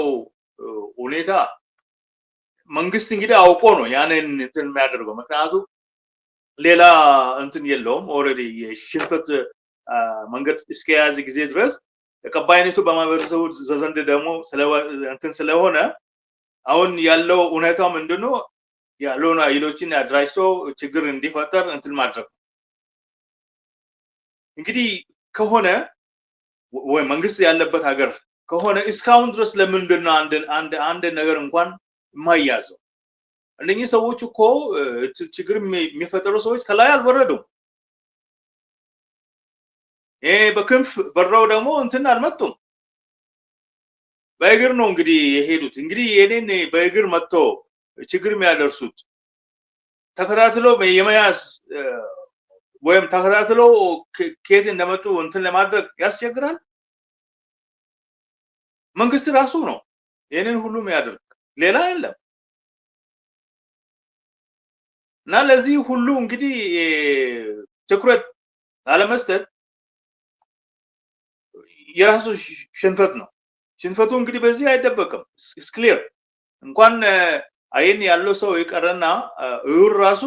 ሁኔታ መንግስት እንግዲህ አውቆ ነው ያንን እንትን የሚያደርገው። ምክንያቱም ሌላ እንትን የለውም። ኦልሬዲ የሽንፈት መንገድ እስከያዘ ጊዜ ድረስ ተቀባይነቱ በማህበረሰቡ ዘንድ ደግሞ እንትን ስለሆነ አሁን ያለው ሁኔታው ምንድነው? ያለውን ኃይሎችን አደራጅቶ ችግር እንዲፈጠር እንትን ማድረግ እንግዲህ ከሆነ ወይ መንግስት ያለበት ሀገር ከሆነ እስካሁን ድረስ ለምንድነው አንድ ነገር እንኳን የማይያዘው? እነኚህ ሰዎች እኮ ችግር የሚፈጠሩ ሰዎች ከላይ አልወረዱም። በክንፍ በረው ደግሞ እንትን አልመጡም። በእግር ነው እንግዲህ የሄዱት። እንግዲህ የኔን በእግር መጥቶ ችግር የሚያደርሱት ተከታትሎ የመያዝ ወይም ተከታትሎ ከየት እንደመጡ እንትን ለማድረግ ያስቸግራል። መንግስት ራሱ ነው ይሄንን ሁሉ የሚያደርግ፣ ሌላ የለም። እና ለዚህ ሁሉ እንግዲህ ትኩረት አለመስጠት የራሱ ሽንፈት ነው። ሽንፈቱ እንግዲህ በዚህ አይደበቅም። ኢትስ ክሊር። እንኳን አይን ያለው ሰው ይቀርና እውር ራሱ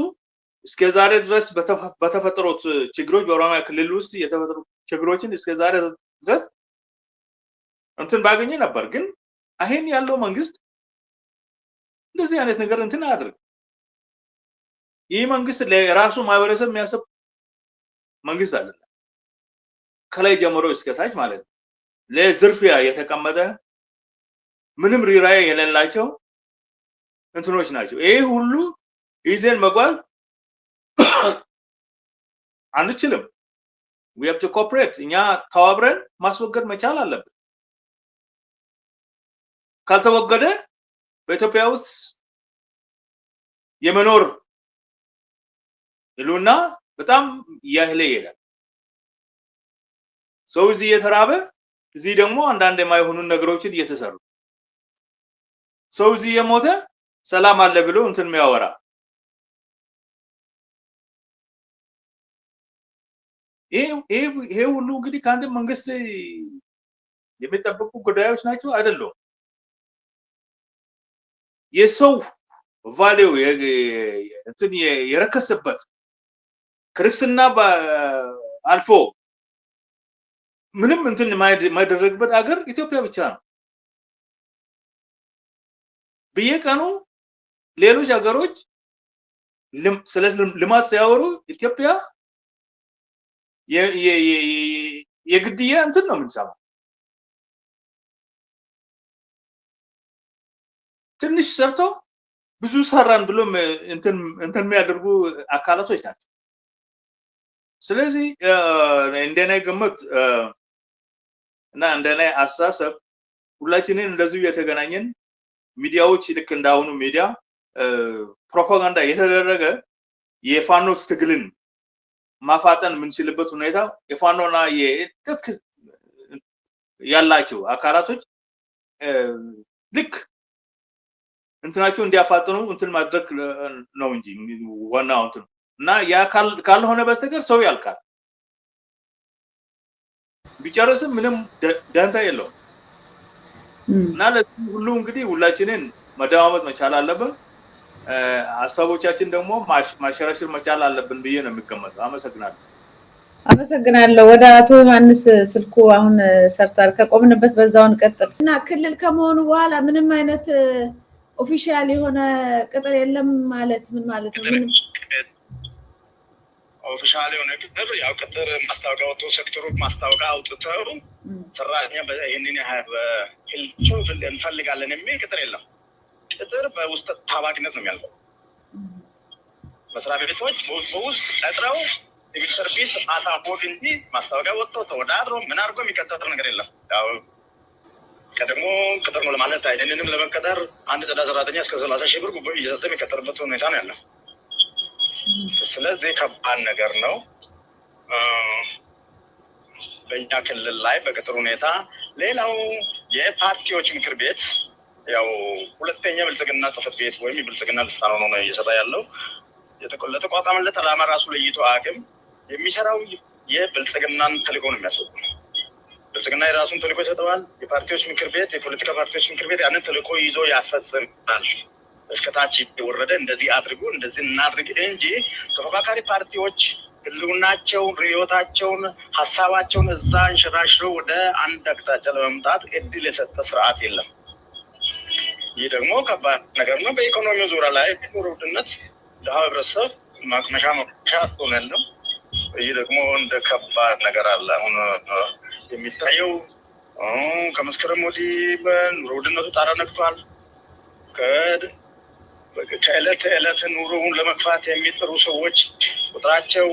እስከዛሬ ድረስ በተፈጠሩት ችግሮች በኦሮሚያ ክልል ውስጥ የተፈጠሩ ችግሮችን እስከዛሬ ድረስ እንትን ባገኘ ነበር። ግን አይን ያለው መንግስት እንደዚህ አይነት ነገር እንትን አያደርግም። ይህ መንግስት ለራሱ ማህበረሰብ የሚያስብ መንግስት አይደለም። ከላይ ጀምሮ እስከታች ማለት ነው። ለዝርፊያ የተቀመጠ ምንም ሪራይ የሌላቸው እንትኖች ናቸው። ይሄ ሁሉ ይዘን መጓዝ አንችልም። we have to cooperate። እኛ ተባብረን ማስወገድ መቻል አለብን። ካልተወገደ በኢትዮጵያ ውስጥ የመኖር ህልውና በጣም ያህለ ይሄዳል። ሰው እዚህ የተራበ እዚህ ደግሞ አንዳንድ የማይሆኑ ነገሮችን እየተሰሩ ሰው እዚህ የሞተ ሰላም አለ ብሎ እንትን የሚያወራ ይሄ ሁሉ እንግዲህ ከአንድ መንግስት የሚጠበቁ ጉዳዮች ናቸው አይደለም። የሰው ቫልዩ እንትን የረከሰበት ክርስትና አልፎ ምንም እንትን የማይደረግበት ሀገር ኢትዮጵያ ብቻ ነው። በየቀኑ ሌሎች ሀገሮች ስለ ልማት ሲያወሩ ኢትዮጵያ የግድያ እንትን ነው የምንሰማው። ትንሽ ሰርቶ ብዙ ሰራን ብሎም እንትን የሚያደርጉ አካላቶች ናቸው። ስለዚህ እንደኔ ግምት እና እንደኔ አስተሳሰብ ሁላችንን እንደዚሁ የተገናኘን ሚዲያዎች ልክ እንዳሁኑ ሚዲያ ፕሮፓጋንዳ የተደረገ የፋኖች ትግልን ማፋጠን የምንችልበት ሁኔታ የፋኖና የትጥቅ ያላቸው አካላቶች ልክ እንትናቸው እንዲያፋጥኑ እንትን ማድረግ ነው እንጂ ዋናው እንትን እና ያ ካልሆነ በስተቀር ሰው ያልቃል ቢጨርስም ምንም ደንታ የለውም እና ለዚህ ሁሉ እንግዲህ ሁላችንን መደማመጥ መቻል አለብን ሀሳቦቻችን ደግሞ ማሸራሸር መቻል አለብን ብዬ ነው የሚገመተው አመሰግናለሁ ወደ አቶ ዮሐንስ ስልኩ አሁን ሰርታል ከቆምንበት በዛውን ቀጥል እና ክልል ከመሆኑ በኋላ ምንም አይነት ኦፊሻል የሆነ ቅጥር የለም ማለት ምን ማለት ነው ምንም ኦፊሻል የሆነ ቅጥር ያው ቅጥር ማስታወቂያ ወጥቶ ሴክተሩ ማስታወቂያ አውጥተው ሰራተኛ ይሄንን ህልቾ እንፈልጋለን የሚል ቅጥር የለም ቅጥር በውስጥ ታዋቂነት ነው የሚያልቀው መስሪያ ቤቶች በውስጥ ቀጥረው ሲቪል ሰርቪስ አሳፎት እንጂ ማስታወቂያ ወጥቶ ተወዳድሮ ምን አድርጎ የሚቀጠር ነገር የለም ያው ቀድሞ ቅጥር ነው ለማለት አይደለም ለመቀጠር አንድ ጽዳት ሰራተኛ እስከ 30,000 ብር ጉቦ እየሰጠ የሚቀጠርበት ሁኔታ ነው ያለው ስለዚህ ከባድ ነገር ነው በእኛ ክልል ላይ በቅጥር ሁኔታ ሌላው የፓርቲዎች ምክር ቤት ያው ሁለተኛ ብልጽግና ጽፈት ቤት ወይም ብልጽግና ልሳን ሆኖ ነው እየሰራ ያለው ለተቋቋመለት ዓላማ ራሱ ለይቶ አቅም የሚሰራው የብልጽግናን ተልዕኮ ነው የሚያስበው ብልጽግና የራሱን ተልዕኮ ይሰጠዋል የፓርቲዎች ምክር ቤት የፖለቲካ ፓርቲዎች ምክር ቤት ያንን ተልዕኮ ይዞ ያስፈጽማል እስከታች ይወረደ እንደዚህ አድርጉ እንደዚህ እናድርግ እንጂ ተፎካካሪ ፓርቲዎች ህልውናቸውን ርዕዮታቸውን ሐሳባቸውን እዛ እንሽራሽረው ወደ አንድ አቅጣጫ ለመምጣት እድል የሰጠ ስርዓት የለም ይህ ደግሞ ከባድ ነገር ነው በኢኮኖሚው ዙሪያ ላይ ኑሮ ውድነት ለህብረተሰብ ማቅመሻ ሆነለም ይህ ደግሞ እንደ ከባድ ነገር አለ አሁን የሚታየው ከመስከረም ወዲህ በኑሮ ውድነቱ ጣራ ነክቷል ከዕለት ዕለት ኑሮውን ለመግፋት የሚጥሩ ሰዎች ቁጥራቸው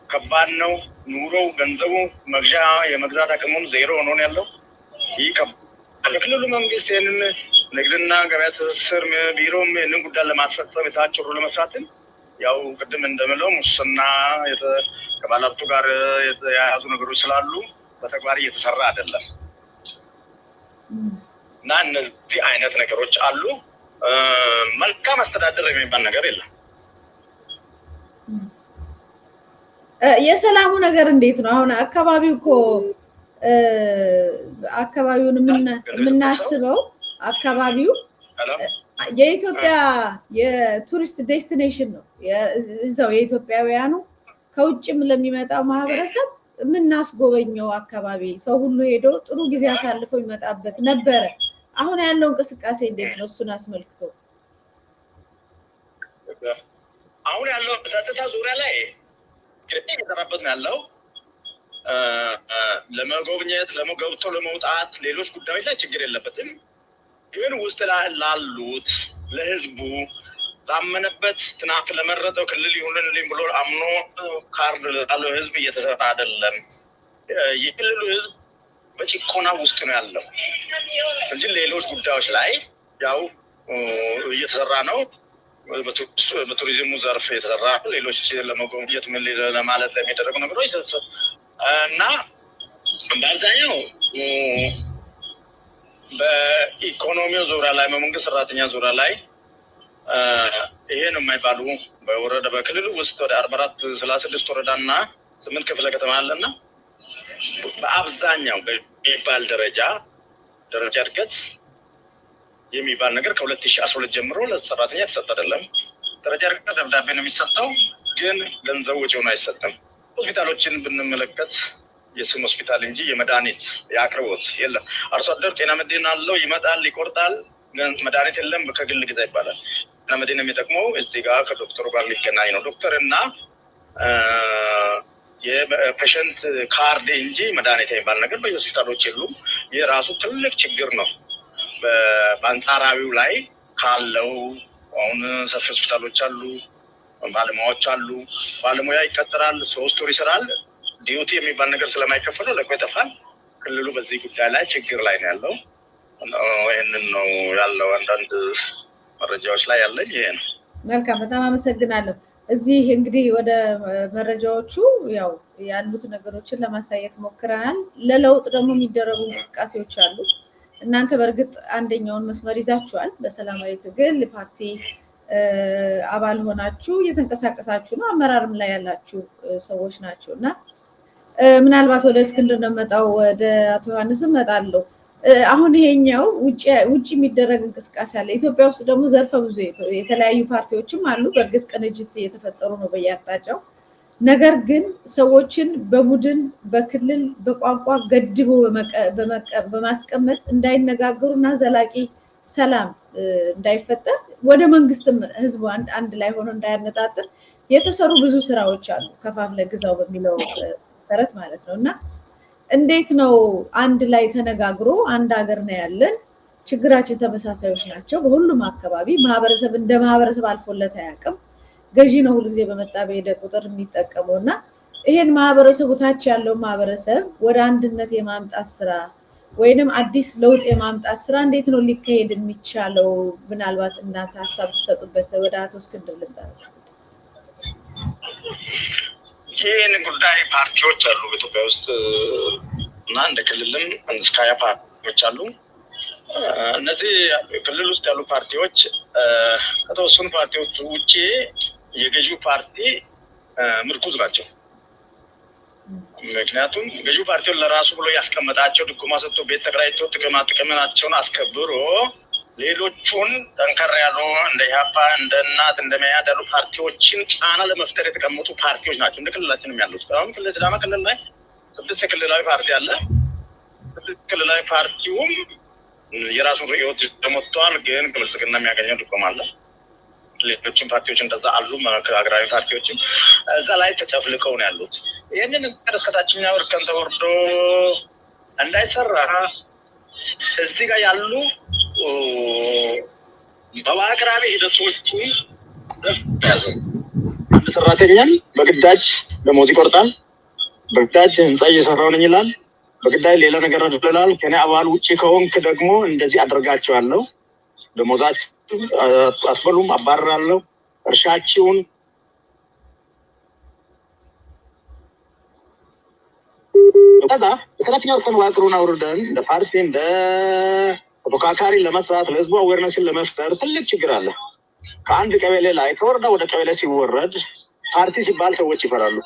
ከባድ ነው ኑሮው ገንዘቡ መግዣ የመግዛት አቅሙን ዜሮ ሆኖ ነው ያለው ይህ ከክልሉ መንግስት ይህንን ንግድና ገበያ ትስስር ቢሮም ይህንን ጉዳይ ለማስፈጸም የታቸሩ ለመስራትን ያው ቅድም እንደምለው ሙስና ከባለሀብቱ ጋር የተያያዙ ነገሮች ስላሉ በተግባር እየተሰራ አይደለም እና እነዚህ አይነት ነገሮች አሉ መልካም አስተዳደር የሚባል ነገር የለም የሰላሙ ነገር እንዴት ነው አሁን አካባቢው እኮ አካባቢውን ምናስበው አካባቢው የኢትዮጵያ የቱሪስት ዴስቲኔሽን ነው እዛው የኢትዮጵያውያኑ ከውጭም ለሚመጣው ማህበረሰብ ምናስጎበኘው አካባቢ ሰው ሁሉ ሄዶ ጥሩ ጊዜ አሳልፎ ይመጣበት ነበር አሁን ያለው እንቅስቃሴ እንዴት ነው እሱን አስመልክቶ አሁን ያለው ጸጥታ ዙሪያ ላይ ግዴታ የተራበት ነው ያለው ለመጎብኘት ለመገብቶ ለመውጣት ሌሎች ጉዳዮች ላይ ችግር የለበትም ግን ውስጥ ላሉት ለህዝቡ ታመነበት ትናንት ለመረጠው ክልል ይሁንልኝ ብሎ አምኖ ካርድ ላለው ህዝብ እየተሰራ አይደለም የክልሉ ህዝብ በጭቆና ውስጥ ነው ያለው እንጂ ሌሎች ጉዳዮች ላይ ያው እየተሰራ ነው በቱሪዝሙ ዘርፍ የተሰራ ሌሎች ለመጎብኘት ምን ለማለት ለሚደረጉ ነገሮች እና በአብዛኛው በኢኮኖሚው ዙሪያ ላይ በመንግስት ሰራተኛ ዙሪያ ላይ ይሄ ነው የማይባሉ በወረዳ በክልሉ ውስጥ ወደ 44 ወረዳና 8 ክፍለ ከተማ አለና በአብዛኛው በሚባል ደረጃ እድገት የሚባል ነገር ከ2012 ጀምሮ ለሰራተኛ ተሰጠ አይደለም ደረጃ እድገት ደብዳቤ ነው የሚሰጠው ግን ገንዘቡ ወጪውን አይሰጥም ሆስፒታሎችን ብንመለከት የስም ሆስፒታል እንጂ የመድኃኒት ያቅርቦት የለም አርሶ አደር ጤና መድን አለው ይመጣል ይቆርጣል መድኃኒት የለም ከግል ግዛ ይባላል ጤና መድን የሚጠቅመው እዚህ ጋር ከዶክተሩ ጋር ሊገናኝ ነው ዶክተር እና የፔሸንት ካርድ እንጂ መድኃኒት የሚባል ነገር በሆስፒታሎች የሉም የራሱ ትልቅ ችግር ነው በአንጻራዊው ላይ ካለው አሁን ሰፊ ሆስፒታሎች አሉ፣ ባለሙያዎች አሉ። ባለሙያ ይቀጥራል፣ 3 ወር ይሰራል። ዲዩቲ የሚባል ነገር ስለማይከፈለው ለቆ ይጠፋል። ክልሉ በዚህ ጉዳይ ላይ ችግር ላይ ነው ያለው። ይህንን ነው ያለው። አንዳንድ መረጃዎች ላይ ያለኝ ይሄ ነው። መልካም፣ በጣም አመሰግናለሁ። እዚህ እንግዲህ ወደ መረጃዎቹ ያው ያሉት ነገሮችን ለማሳየት ሞክረናል። ለለውጥ ደግሞ የሚደረጉ እንቅስቃሴዎች አሉ። እናንተ በእርግጥ አንደኛውን መስመር ይዛችኋል። በሰላማዊ ትግል ፓርቲ አባል ሆናችሁ እየተንቀሳቀሳችሁ ነው። አመራርም ላይ ያላችሁ ሰዎች ናቸው እና ምናልባት ወደ እስክንድር ነው መጣው፣ ወደ አቶ ዮሐንስ መጣለሁ። አሁን ይሄኛው ውጪ የሚደረግ እንቅስቃሴ አለ። ኢትዮጵያ ውስጥ ደግሞ ዘርፈ ብዙ የተለያዩ ፓርቲዎችም አሉ። በእርግጥ ቅንጅት እየተፈጠሩ ነው በየአቅጣጫው። ነገር ግን ሰዎችን በቡድን በክልል በቋንቋ ገድቦ በማስቀመጥ እንዳይነጋገሩና ዘላቂ ሰላም እንዳይፈጠር ወደ መንግስትም ህዝቡ አንድ ላይ ሆኖ እንዳያነጣጥር የተሰሩ ብዙ ስራዎች አሉ። ከፋፍለ ግዛው በሚለው መሰረት ማለት ነው። እና እንዴት ነው አንድ ላይ ተነጋግሮ አንድ ሀገር ነው ያለን፣ ችግራችን ተመሳሳዮች ናቸው። በሁሉም አካባቢ ማህበረሰብ እንደ ማህበረሰብ አልፎለት አያውቅም። ገዢ ነው ሁሉ ጊዜ በመጣ በሄደ ቁጥር የሚጠቀመው እና ይሄን ማህበረሰቡ ታች ያለው ማህበረሰብ ወደ አንድነት የማምጣት ስራ ወይንም አዲስ ለውጥ የማምጣት ስራ እንዴት ነው ሊካሄድ የሚቻለው? ምናልባት እናንተ ሀሳብ ትሰጡበት። ወደ አቶ እስክንድር ልምጣ። ይህን ጉዳይ ፓርቲዎች አሉ በኢትዮጵያ ውስጥ እና እንደ ክልልም እስከ 20 ፓርቲዎች አሉ። እነዚህ ክልል ውስጥ ያሉ ፓርቲዎች ከተወሰኑ ፓርቲዎች ውጭ የገዢው ፓርቲ ምርኩዝ ናቸው። ምክንያቱም ገዢው ፓርቲውን ለራሱ ብሎ ያስቀመጣቸው ድጎማ ሰጥቶ ቤት ተከራይቶ ጥቅማቸውን አስከብሮ ሌሎቹን ጠንከር ያሉ እንደ ኢህአፓ እንደ እናት እንደ መያድ ያሉ ፓርቲዎችን ጫና ለመፍጠር የተቀመጡ ፓርቲዎች ናቸው። እንደ ክልላችንም ያሉት አሁን ክልል ሲዳማ ክልል ላይ 6 ክልላዊ ፓርቲ አለ። 6 ክልላዊ ፓርቲውም የራሱን ርዕዮት ተሞጥቷል። ግን ከብልጽግና የሚያገኘው ድጎማ አለ። ሌሎችም ፓርቲዎች እንደዛ አሉ። ሀገራዊ ፓርቲዎችም እዛ ላይ ተጨፍልቀው ነው ያሉት። ይህንን እስከታችኛው እርከን ተወርዶ እንዳይሰራ እዚህ ጋር ያሉ በማቅራቢ ሂደቶቹ ያዙ። አንድ ሰራተኛን በግዳጅ ደሞዝ ይቆርጣል። በግዳጅ ህንፃ እየሰራው ነኝ ይላል። በግዳጅ ሌላ ነገር ይላል። ከኔ አባል ውጭ ከሆንክ ደግሞ እንደዚህ አደርጋቸዋለሁ፣ ደሞዛችሁ አስበሉም፣ አባርራለሁ፣ እርሻችሁን ከዛ እስከታችኛው እርከን መዋቅሩን አውርደን እንደ ፓርቲ እንደ ተፎካካሪ ለመስራት ለህዝቡ አዌርነስን ለመፍጠር ትልቅ ችግር አለ። ከአንድ ቀበሌ ላይ ከወረዳ ወደ ቀበሌ ሲወረድ ፓርቲ ሲባል ሰዎች ይፈራሉ።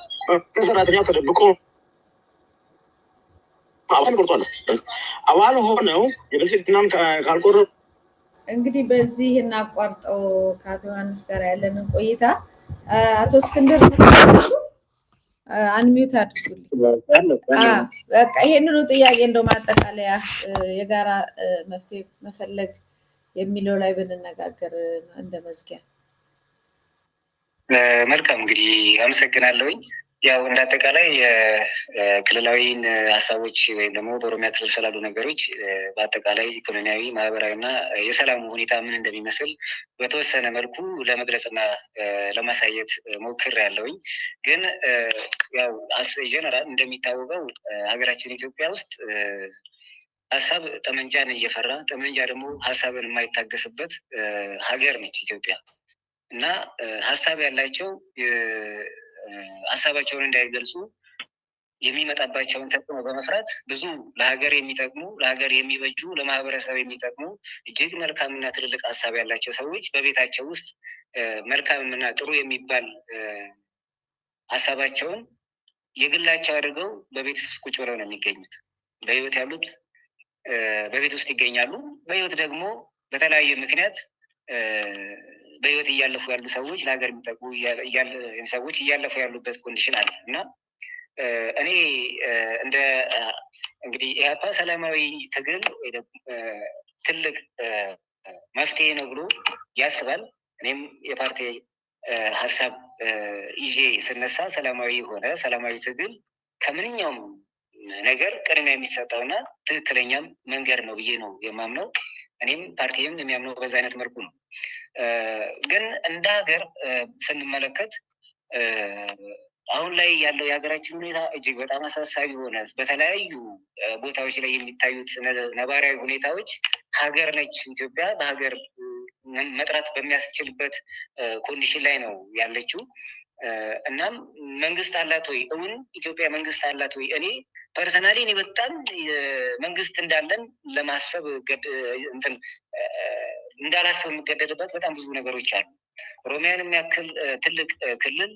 ሰራተኛው ተደብቆ አባል ቆርጧል። አባል ሆነው የብልጽግናን ካልቆረ እንግዲህ በዚህ እናቋርጠው። ከአቶ ዮሐንስ ጋር ያለንን ቆይታ አቶ እስክንድር አንሚዩት አድርጉልኝ። በቃ ይሄንኑ ጥያቄ እንደው ማጠቃለያ የጋራ መፍትሄ መፈለግ የሚለው ላይ ብንነጋገር እንደ መዝጊያ። መልካም እንግዲህ አመሰግናለሁኝ። ያው እንዳጠቃላይ የክልላዊን ሀሳቦች ወይም ደግሞ በኦሮሚያ ክልል ስላሉ ነገሮች በአጠቃላይ ኢኮኖሚያዊ፣ ማህበራዊና የሰላሙ ሁኔታ ምን እንደሚመስል በተወሰነ መልኩ ለመግለጽና ለማሳየት ሞክሬያለሁኝ። ግን ያው ጀነራል እንደሚታወቀው ሀገራችን ኢትዮጵያ ውስጥ ሀሳብ ጠመንጃን እየፈራ ጠመንጃ ደግሞ ሀሳብን የማይታገስበት ሀገር ነች ኢትዮጵያ እና ሀሳብ ያላቸው ሀሳባቸውን እንዳይገልጹ የሚመጣባቸውን ተጽዕኖ በመፍራት ብዙ ለሀገር የሚጠቅሙ ለሀገር የሚበጁ ለማህበረሰብ የሚጠቅሙ እጅግ መልካምና ትልልቅ ሀሳብ ያላቸው ሰዎች በቤታቸው ውስጥ መልካምና ጥሩ የሚባል ሀሳባቸውን የግላቸው አድርገው በቤት ውስጥ ቁጭ ብለው ነው የሚገኙት። በህይወት ያሉት በቤት ውስጥ ይገኛሉ። በህይወት ደግሞ በተለያየ ምክንያት በህይወት እያለፉ ያሉ ሰዎች ለሀገር የሚጠቅሙ ሰዎች እያለፉ ያሉበት ኮንዲሽን አለ እና እኔ እንደ እንግዲህ ኢህአፓ ሰላማዊ ትግል ትልቅ መፍትሄ ነው ብሎ ያስባል። እኔም የፓርቲ ሀሳብ ይዤ ስነሳ ሰላማዊ የሆነ ሰላማዊ ትግል ከምንኛውም ነገር ቅድሚያ የሚሰጠውና ትክክለኛም መንገድ ነው ብዬ ነው የማምነው። እኔም ፓርቲም የሚያምነው በዛ አይነት መልኩ ነው። ግን እንደ ሀገር ስንመለከት አሁን ላይ ያለው የሀገራችን ሁኔታ እጅግ በጣም አሳሳቢ ሆነ። በተለያዩ ቦታዎች ላይ የሚታዩት ነባራዊ ሁኔታዎች ሀገር ነች ኢትዮጵያ በሀገር መጥራት በሚያስችልበት ኮንዲሽን ላይ ነው ያለችው። እናም መንግስት አላት ወይ? እውን ኢትዮጵያ መንግስት አላት ወይ? እኔ ፐርሰናሊ እኔ በጣም መንግስት እንዳለን ለማሰብ እንዳላሰብ የምገደድበት በጣም ብዙ ነገሮች አሉ። ኦሮሚያን የሚያክል ትልቅ ክልል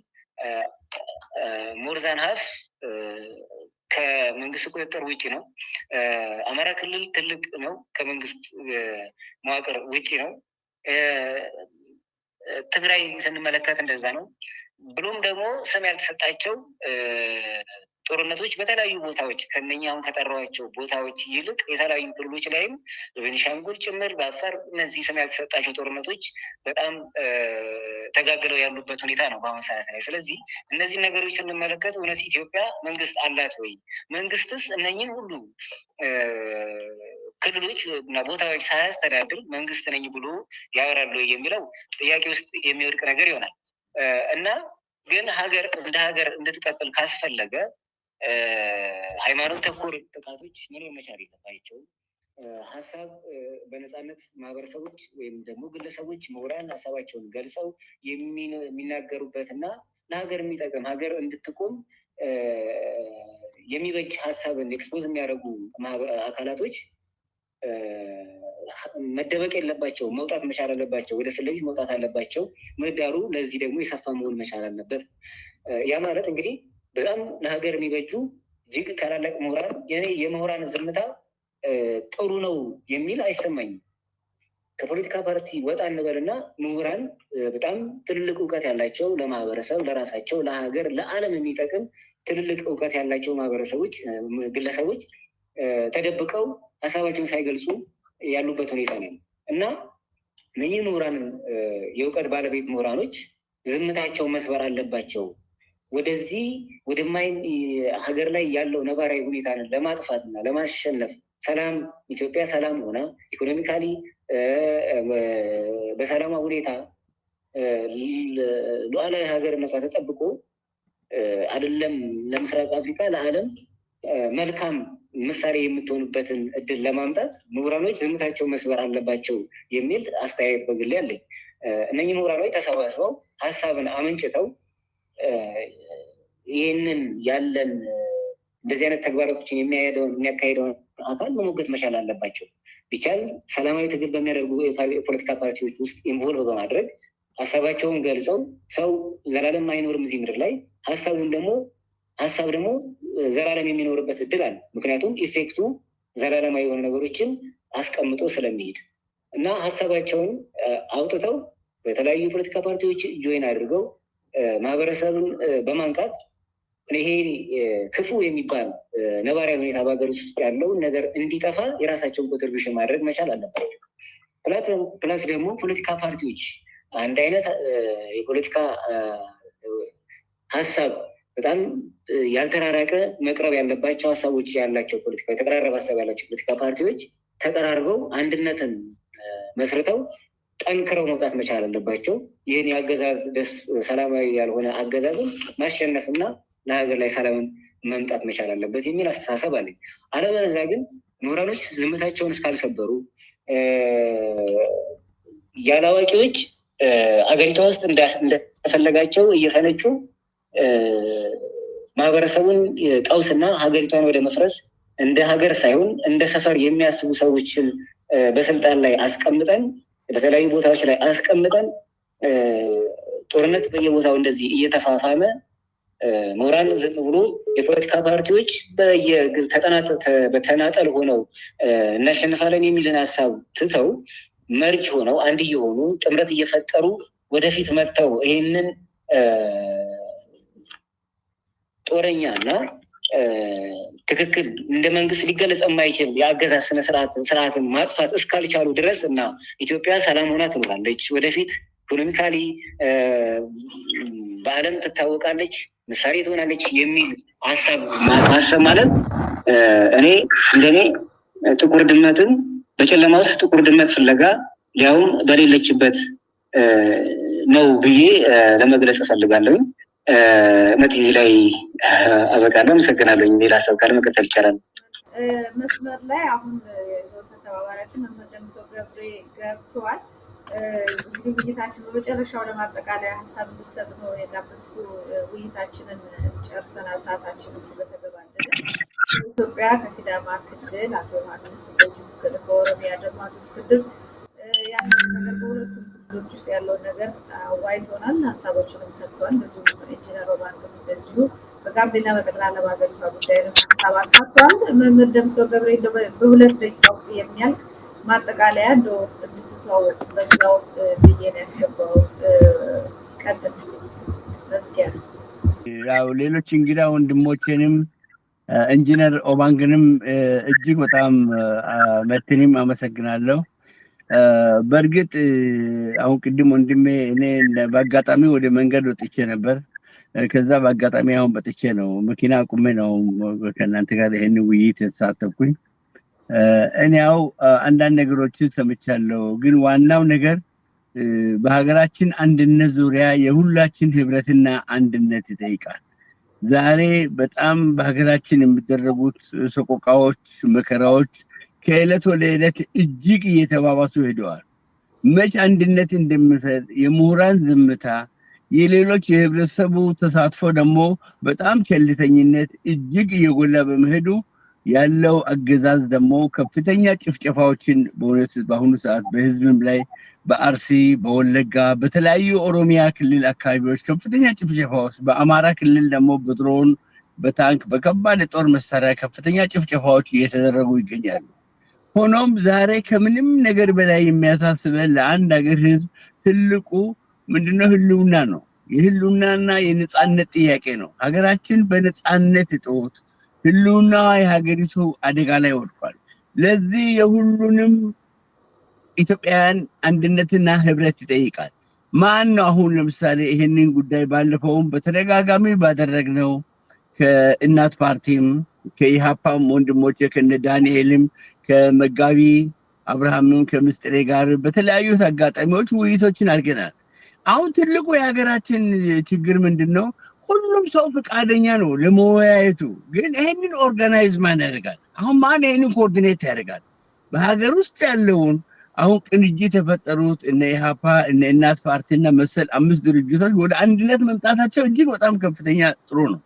ሞርዛን ሀፍ ከመንግስት ቁጥጥር ውጭ ነው። አማራ ክልል ትልቅ ነው፣ ከመንግስት መዋቅር ውጭ ነው። ትግራይ ስንመለከት እንደዛ ነው። ብሎም ደግሞ ስም ያልተሰጣቸው ጦርነቶች በተለያዩ ቦታዎች ከነኛ አሁን ከጠራኋቸው ቦታዎች ይልቅ የተለያዩ ክልሎች ላይም በቤኒሻንጉል ጭምር በአፋር እነዚህ ስም ያልተሰጣቸው ጦርነቶች በጣም ተጋግለው ያሉበት ሁኔታ ነው በአሁኑ ሰዓት ላይ። ስለዚህ እነዚህ ነገሮች ስንመለከት እውነት ኢትዮጵያ መንግስት አላት ወይ? መንግስትስ እነኝን ሁሉ ክልሎች እና ቦታዎች ሳያስተዳድር መንግስት ነኝ ብሎ ያወራሉ የሚለው ጥያቄ ውስጥ የሚወድቅ ነገር ይሆናል እና ግን ሀገር እንደ ሀገር እንድትቀጥል ካስፈለገ ሃይማኖት ተኮር ጥቃቶች መኖር መቻል የለባቸውም። ሀሳብ በነፃነት ማህበረሰቦች ወይም ደግሞ ግለሰቦች ምሁራን ሀሳባቸውን ገልጸው የሚናገሩበት እና ለሀገር የሚጠቅም ሀገር እንድትቆም የሚበጅ ሀሳብን ኤክስፖዝ የሚያደርጉ አካላቶች መደበቅ የለባቸው፣ መውጣት መቻል አለባቸው። ወደ ፊት ለፊት መውጣት አለባቸው። ምህዳሩ ለዚህ ደግሞ የሰፋ መሆን መቻል አለበት። ያ ማለት እንግዲህ በጣም ለሀገር የሚበጁ እጅግ ታላላቅ ምሁራን የምሁራን ዝምታ ጥሩ ነው የሚል አይሰማኝም። ከፖለቲካ ፓርቲ ወጣ እንበልና ምሁራን በጣም ትልልቅ እውቀት ያላቸው ለማህበረሰብ፣ ለራሳቸው፣ ለሀገር፣ ለዓለም የሚጠቅም ትልልቅ እውቀት ያላቸው ማህበረሰቦች፣ ግለሰቦች ተደብቀው ሀሳባቸውን ሳይገልጹ ያሉበት ሁኔታ ነው እና እነዚህ ምሁራንን የእውቀት ባለቤት ምሁራኖች ዝምታቸው መስበር አለባቸው። ወደዚህ ሀገር ላይ ያለው ነባራዊ ሁኔታን ለማጥፋትና ለማሸነፍ ሰላም ኢትዮጵያ ሰላም ሆና ኢኮኖሚካሊ በሰላማ ሁኔታ ሉዓላዊ ሀገርነቷ ተጠብቆ አይደለም ለምስራቅ አፍሪካ ለዓለም መልካም ምሳሌ የምትሆኑበትን እድል ለማምጣት ምሁራኖች ዝምታቸው መስበር አለባቸው የሚል አስተያየት በግሌ አለኝ። እነኚህ ምሁራኖች ተሰባስበው ሀሳብን አመንጭተው ይህንን ያለን እንደዚህ አይነት ተግባራቶችን የሚያካሄደውን አካል መሞገት መቻል አለባቸው። ቢቻል ሰላማዊ ትግል በሚያደርጉ የፖለቲካ ፓርቲዎች ውስጥ ኢንቮልቭ በማድረግ ሀሳባቸውን ገልጸው ሰው ዘላለም አይኖርም እዚህ ምድር ላይ ሀሳብ ደግሞ ዘላለም የሚኖርበት እድል አለ። ምክንያቱም ኢፌክቱ ዘላለማዊ የሆኑ ነገሮችን አስቀምጦ ስለሚሄድ እና ሀሳባቸውን አውጥተው በተለያዩ የፖለቲካ ፓርቲዎች ጆይን አድርገው ማህበረሰብን በማንቃት ይሄ ክፉ የሚባል ነባራዊ ሁኔታ በሀገር ውስጥ ያለውን ነገር እንዲጠፋ የራሳቸውን ኮንትሪቢሽን ማድረግ መቻል አለባቸው። ፕላስ ደግሞ ፖለቲካ ፓርቲዎች አንድ አይነት የፖለቲካ ሀሳብ በጣም ያልተራራቀ መቅረብ ያለባቸው ሀሳቦች ያላቸው የተቀራረበ ሀሳብ ያላቸው ፖለቲካ ፓርቲዎች ተቀራርበው አንድነትን መስርተው ጠንክረው መውጣት መቻል አለባቸው። ይህን የአገዛዝ ሰላማዊ ያልሆነ አገዛዝን ማሸነፍና ለሀገር ላይ ሰላምን መምጣት መቻል አለበት የሚል አስተሳሰብ አለኝ። አለበለዚያ ግን ምሁራኖች ዝምታቸውን እስካልሰበሩ ያለ አዋቂዎች አገሪቷ ውስጥ እንደፈለጋቸው እየፈነጩ ማህበረሰቡን ቀውስና ሀገሪቷን ወደ መፍረስ እንደ ሀገር ሳይሆን እንደ ሰፈር የሚያስቡ ሰዎችን በስልጣን ላይ አስቀምጠን በተለያዩ ቦታዎች ላይ አስቀምጠን ጦርነት በየቦታው እንደዚህ እየተፋፋመ ምሁራን ዝም ብሎ የፖለቲካ ፓርቲዎች በተናጠል ሆነው እናሸንፋለን የሚልን ሀሳብ ትተው መርጅ ሆነው አንድ እየሆኑ ጥምረት እየፈጠሩ ወደፊት መጥተው ይህንን ጦረኛ እና ትክክል እንደ መንግስት ሊገለጽ የማይችል የአገዛዝ ስርዓትን ማጥፋት እስካልቻሉ ድረስ እና ኢትዮጵያ ሰላም ሆና ትኖራለች፣ ወደፊት ኢኮኖሚካሊ በዓለም ትታወቃለች፣ ምሳሌ ትሆናለች የሚል ሀሳብ ማሰብ ማለት እንደኔ ጥቁር ድመትን በጨለማ ውስጥ ጥቁር ድመት ፍለጋ ሊያውም በሌለችበት ነው ብዬ ለመግለጽ እፈልጋለሁ። እዚህ ላይ አበቃለሁ። አመሰግናለሁ። ሌላ ሰው ካለ መቀጠል ይቻላል። መስመር ላይ አሁን የዘወትር ተባባሪያችን መምህር ደምሰው ገብሬ ገብተዋል። እንግዲህ ውይይታችን በመጨረሻው ለማጠቃለያ ሀሳብ እንድሰጥ ነው የጋበዝኩ። ውይይታችንን ጨርሰናል፣ ሰዓታችንም ስለተገባደደ። ኢትዮጵያ ከሲዳማ ክልል አቶ ዮሐንስ ከኦሮሚያ ደግሞ አቶ እስክንድር ያለው ነገር በሁለቱም ክልሎች ውስጥ ያለውን ነገር አዋይቶናል፣ ሀሳቦችንም ሰጥተዋል። ብዙ ኢንጂነር ሮባንክም እንደዚሁ በጋምቤላ በጠቅላላ በሀገሪቷ ጉዳይ ላይ ሀሳብ አካቷል። መምህር ደምሰው ገብሬ በሁለት ደቂቃ ውስጥ የሚያልቅ ማጠቃለያ እንደው እንድትተዋወቁ በዛው ብዬ ነው ያስገባው። ቀጥል እስኪ መዝጊያ። ያው ሌሎች እንግዳ ወንድሞቼንም ኢንጂነር ኦባንግንም እጅግ በጣም መትንም አመሰግናለሁ። በእርግጥ አሁን ቅድም ወንድሜ እኔ በአጋጣሚ ወደ መንገድ ወጥቼ ነበር። ከዛ በአጋጣሚ አሁን በጥቼ ነው መኪና አቁሜ ነው ከእናንተ ጋር ይሄን ውይይት ተሳተፍኩኝ። እኔ ያው አንዳንድ ነገሮችን ሰምቻለሁ፣ ግን ዋናው ነገር በሀገራችን አንድነት ዙሪያ የሁላችን ህብረትና አንድነት ይጠይቃል። ዛሬ በጣም በሀገራችን የሚደረጉት ሰቆቃዎች፣ መከራዎች ከዕለት ወደ ዕለት እጅግ እየተባባሱ ሄደዋል። መች አንድነት እንደምሰጥ የምሁራን ዝምታ፣ የሌሎች የህብረተሰቡ ተሳትፎ ደግሞ በጣም ቸልተኝነት እጅግ እየጎላ በመሄዱ ያለው አገዛዝ ደግሞ ከፍተኛ ጭፍጨፋዎችን በእውነት በአሁኑ ሰዓት በህዝብም ላይ በአርሲ፣ በወለጋ፣ በተለያዩ ኦሮሚያ ክልል አካባቢዎች ከፍተኛ ጭፍጨፋዎች፣ በአማራ ክልል ደግሞ በድሮን፣ በታንክ፣ በከባድ የጦር መሳሪያ ከፍተኛ ጭፍጨፋዎች እየተደረጉ ይገኛሉ። ሆኖም ዛሬ ከምንም ነገር በላይ የሚያሳስበን ለአንድ ሀገር ህዝብ ትልቁ ምንድነው? ህልውና ነው። የህልውናና የነጻነት ጥያቄ ነው። ሀገራችን በነጻነት እጦት ህልውና የሀገሪቱ አደጋ ላይ ወድቋል። ለዚህ የሁሉንም ኢትዮጵያውያን አንድነትና ህብረት ይጠይቃል። ማን ነው አሁን ለምሳሌ ይሄንን ጉዳይ ባለፈውም በተደጋጋሚ ባደረግነው ከእናት ፓርቲም ከኢሃፓም ወንድሞቼ ከነ ዳንኤልም ከመጋቢ አብርሃምም ከምስጥሬ ጋር በተለያዩ አጋጣሚዎች ውይይቶችን አድርገናል። አሁን ትልቁ የሀገራችን ችግር ምንድነው? ሁሉም ሰው ፈቃደኛ ነው ለመወያየቱ፣ ግን ይሄንን ኦርጋናይዝ ማን ያደርጋል? አሁን ማን ይሄንን ኮኦርዲኔት ያደርጋል? በሀገር ውስጥ ያለውን አሁን ቅንጅት የፈጠሩት እነ ኢሃፓ እነ እናት ፓርቲና መሰል 5 ድርጅቶች ወደ አንድነት መምጣታቸው እጅግ በጣም ከፍተኛ ጥሩ ነው።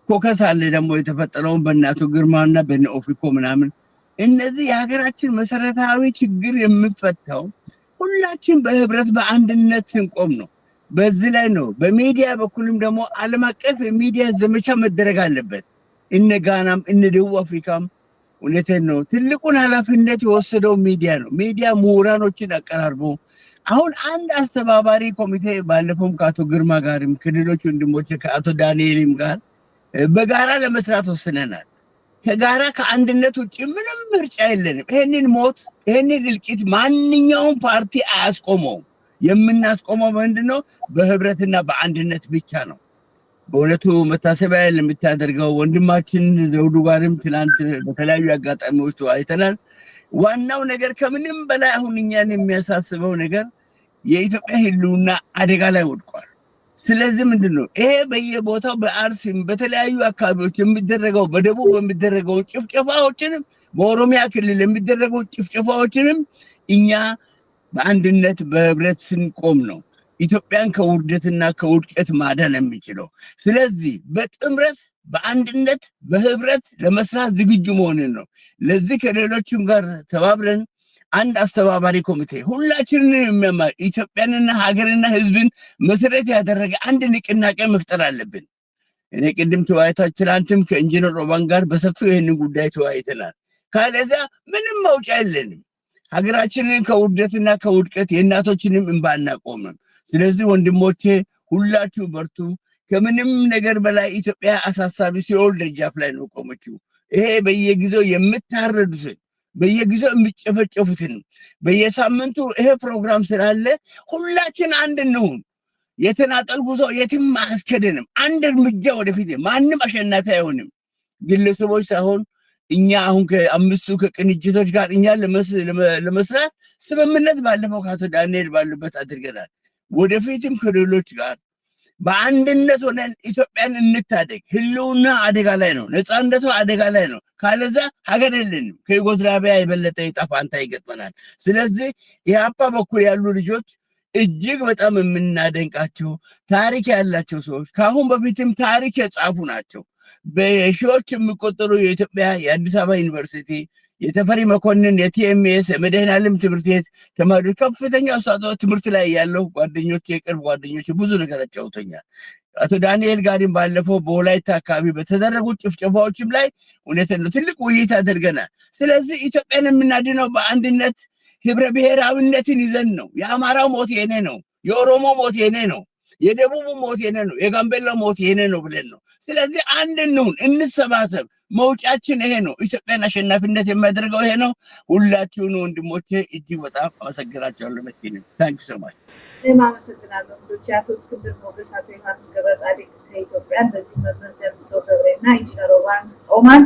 ኮከስ አለ ደግሞ የተፈጠረውን በእናቱ ግርማና በነ ኦፊኮ ምናምን። እነዚህ የሀገራችን መሰረታዊ ችግር የምፈታው ሁላችን በህብረት በአንድነት ስንቆም ነው። በዚህ ላይ ነው። በሚዲያ በኩልም ደግሞ ዓለም አቀፍ የሚዲያ ዘመቻ መደረግ አለበት። እነ ጋናም እነ ደቡብ አፍሪካም እውነቴን ነው ትልቁን ኃላፊነት የወሰደው ሚዲያ ነው። ሚዲያ ምሁራኖችን አቀራርቦ አሁን አንድ አስተባባሪ ኮሚቴ ባለፈውም ከአቶ ግርማ ጋርም ከሌሎች ወንድሞች ከአቶ ዳንኤልም ጋር በጋራ ለመስራት ወስነናል። ከጋራ ከአንድነት ውጭ ምንም ምርጫ የለንም። ይሄንን ሞት ይሄንን እልቂት ማንኛውም ፓርቲ አያስቆመው። የምናስቆመው ምንድነው? በህብረትና በአንድነት ብቻ ነው። በእውነቱ መታሰቢያ ለምታደርገው ወንድማችን ዘውዱ ጋርም ትናንት በተለያዩ አጋጣሚዎች ተወያይተናል። ዋናው ነገር ከምንም በላይ አሁን እኛን የሚያሳስበው ነገር የኢትዮጵያ ህልውና አደጋ ላይ ወድቋል። ስለዚህ ምንድነው ይሄ በየቦታው በአርሲም በተለያዩ አካባቢዎች የሚደረገው በደቡብ የሚደረገው ጭፍጨፋዎችንም በኦሮሚያ ክልል የሚደረገው ጭፍጨፋዎችንም እኛ በአንድነት በህብረት ስንቆም ነው ኢትዮጵያን ከውርደትና ከውድቀት ማዳን የሚችለው። ስለዚህ በጥምረት በአንድነት በህብረት ለመስራት ዝግጁ መሆንን ነው። ለዚህ ከሌሎችም ጋር ተባብረን አንድ አስተባባሪ ኮሚቴ ሁላችንን የሚያማ ኢትዮጵያንና ሀገርና ህዝብን መሰረት ያደረገ አንድ ንቅናቄ መፍጠር አለብን። እኔ ቅድም ተወያይታችን ትናንትም ከኢንጂነር ሮባን ጋር በሰፊው ይህንን ጉዳይ ተወያይተናል። ካለዚያ ምንም መውጫ የለንም። ሀገራችንን ከውርደትና ከውድቀት የእናቶችንም እንባ እናቆምም። ስለዚህ ወንድሞቼ ሁላችሁ በርቱ። ከምንም ነገር በላይ ኢትዮጵያ አሳሳቢ ሲኦል ደጃፍ ላይ ነው ቆመችው። ይሄ በየጊዜው የምታረዱትን በየጊዜው የሚጨፈጨፉትን በየሳምንቱ ይሄ ፕሮግራም ስላለ ሁላችን አንድ እንሁን። የተናጠል ጉዞ የትም አያስኬደንም። አንድ እርምጃ ወደፊት። ማንም አሸናፊ አይሆንም። ግለሰቦች ሳይሆን እኛ አሁን ከአምስቱ ከቅንጅቶች ጋር እኛ ለመስራት ስምምነት ባለፈው ከአቶ ዳንኤል ባሉበት አድርገናል። ወደፊትም ከሌሎች ጋር በአንድነት ሆነን ኢትዮጵያን እንታደግ። ህልውና አደጋ ላይ ነው፣ ነፃነቷ አደጋ ላይ ነው። ካለዛ ሀገር የለንም። ከዩጎዝላቪያ የበለጠ ይጣፋንታ ይገጥመናል። ስለዚህ ኢህአፓ በኩል ያሉ ልጆች እጅግ በጣም የምናደንቃቸው ታሪክ ያላቸው ሰዎች ከአሁን በፊትም ታሪክ የጻፉ ናቸው። በሺዎች የሚቆጠሩ የኢትዮጵያ የአዲስ አበባ ዩኒቨርሲቲ የተፈሪ መኮንን የቲኤምኤስ የመድኃኔዓለም ትምህርት ቤት ተማሪዎች ከፍተኛ አስተዋጽኦ ትምህርት ላይ ያለው ጓደኞች የቅርብ ጓደኞች ብዙ ነገር አጫውተኛል። አቶ ዳንኤል ጋሪም ባለፈው በወላይታ አካባቢ በተደረጉ ጭፍጨፋዎችም ላይ እውነትን ነው ትልቅ ውይይት አድርገናል። ስለዚህ ኢትዮጵያን የምናድነው በአንድነት ህብረ ብሔራዊነትን ይዘን ነው። የአማራው ሞት የኔ ነው፣ የኦሮሞ ሞት የኔ ነው፣ የደቡቡ ሞት የኔ ነው፣ የጋምቤላ ሞት የኔ ነው ብለን ነው። ስለዚህ አንድ እንሁን፣ እንሰባሰብ። መውጫችን ይሄ ነው። ኢትዮጵያን አሸናፊነት የሚያደርገው ይሄ ነው። ሁላችሁን ወንድሞቼ እጅግ በጣም አመሰግናቸዋለሁ። መኪን ታንክ ዩ ሶ ማች። እኔም አመሰግናለሁ። እንግዶች አቶ እስክንድር ሞገስ፣ አቶ ዮሐንስ ገብረጻዲቅ ከኢትዮጵያ፣ እንደዚሁ መምህር ደምሰው ገብሬና ኢንጂነር ኦማን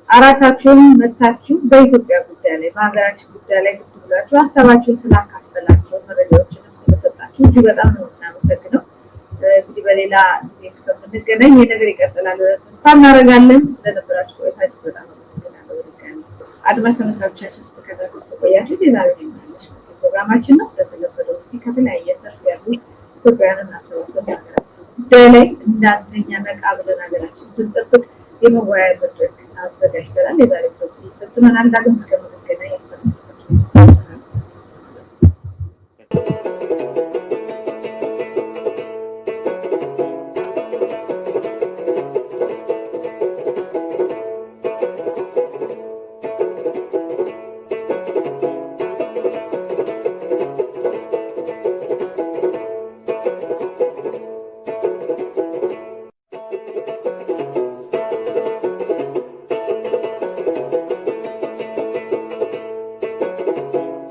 አራታችሁም መታችሁ በኢትዮጵያ ጉዳይ ላይ በሀገራችን ጉዳይ ላይ ግድ ብላችሁ ሀሳባችሁን ስላካፈላችሁ መረጃዎችንም ስለሰጣችሁ እጅግ በጣም ነው እናመሰግነው። እንግዲህ በሌላ ጊዜ እስከምንገናኝ ይህ ነገር ይቀጥላል ተስፋ እናደርጋለን። ስለነበራችሁ ቆይታ እጅግ በጣም አመሰግናለሁ። አድማጭ ተመልካቾቻችን ስትከታተሉ ቆያችሁት የዛሬው የምናለሽ ፕሮግራማችን ነው። እንደተለመደው እንግዲህ ከተለያየ ዘርፍ ያሉ ኢትዮጵያውያንን አሰባሰብ ጉዳይ ላይ እንዳንተኛ ነቃ ብለን ሀገራችን እንድንጠብቅ የመወያያ መድረክ አዘጋጅተናል። የዛሬው በዚህ ፈጽመናል። ዳግም እስከምንገናኝ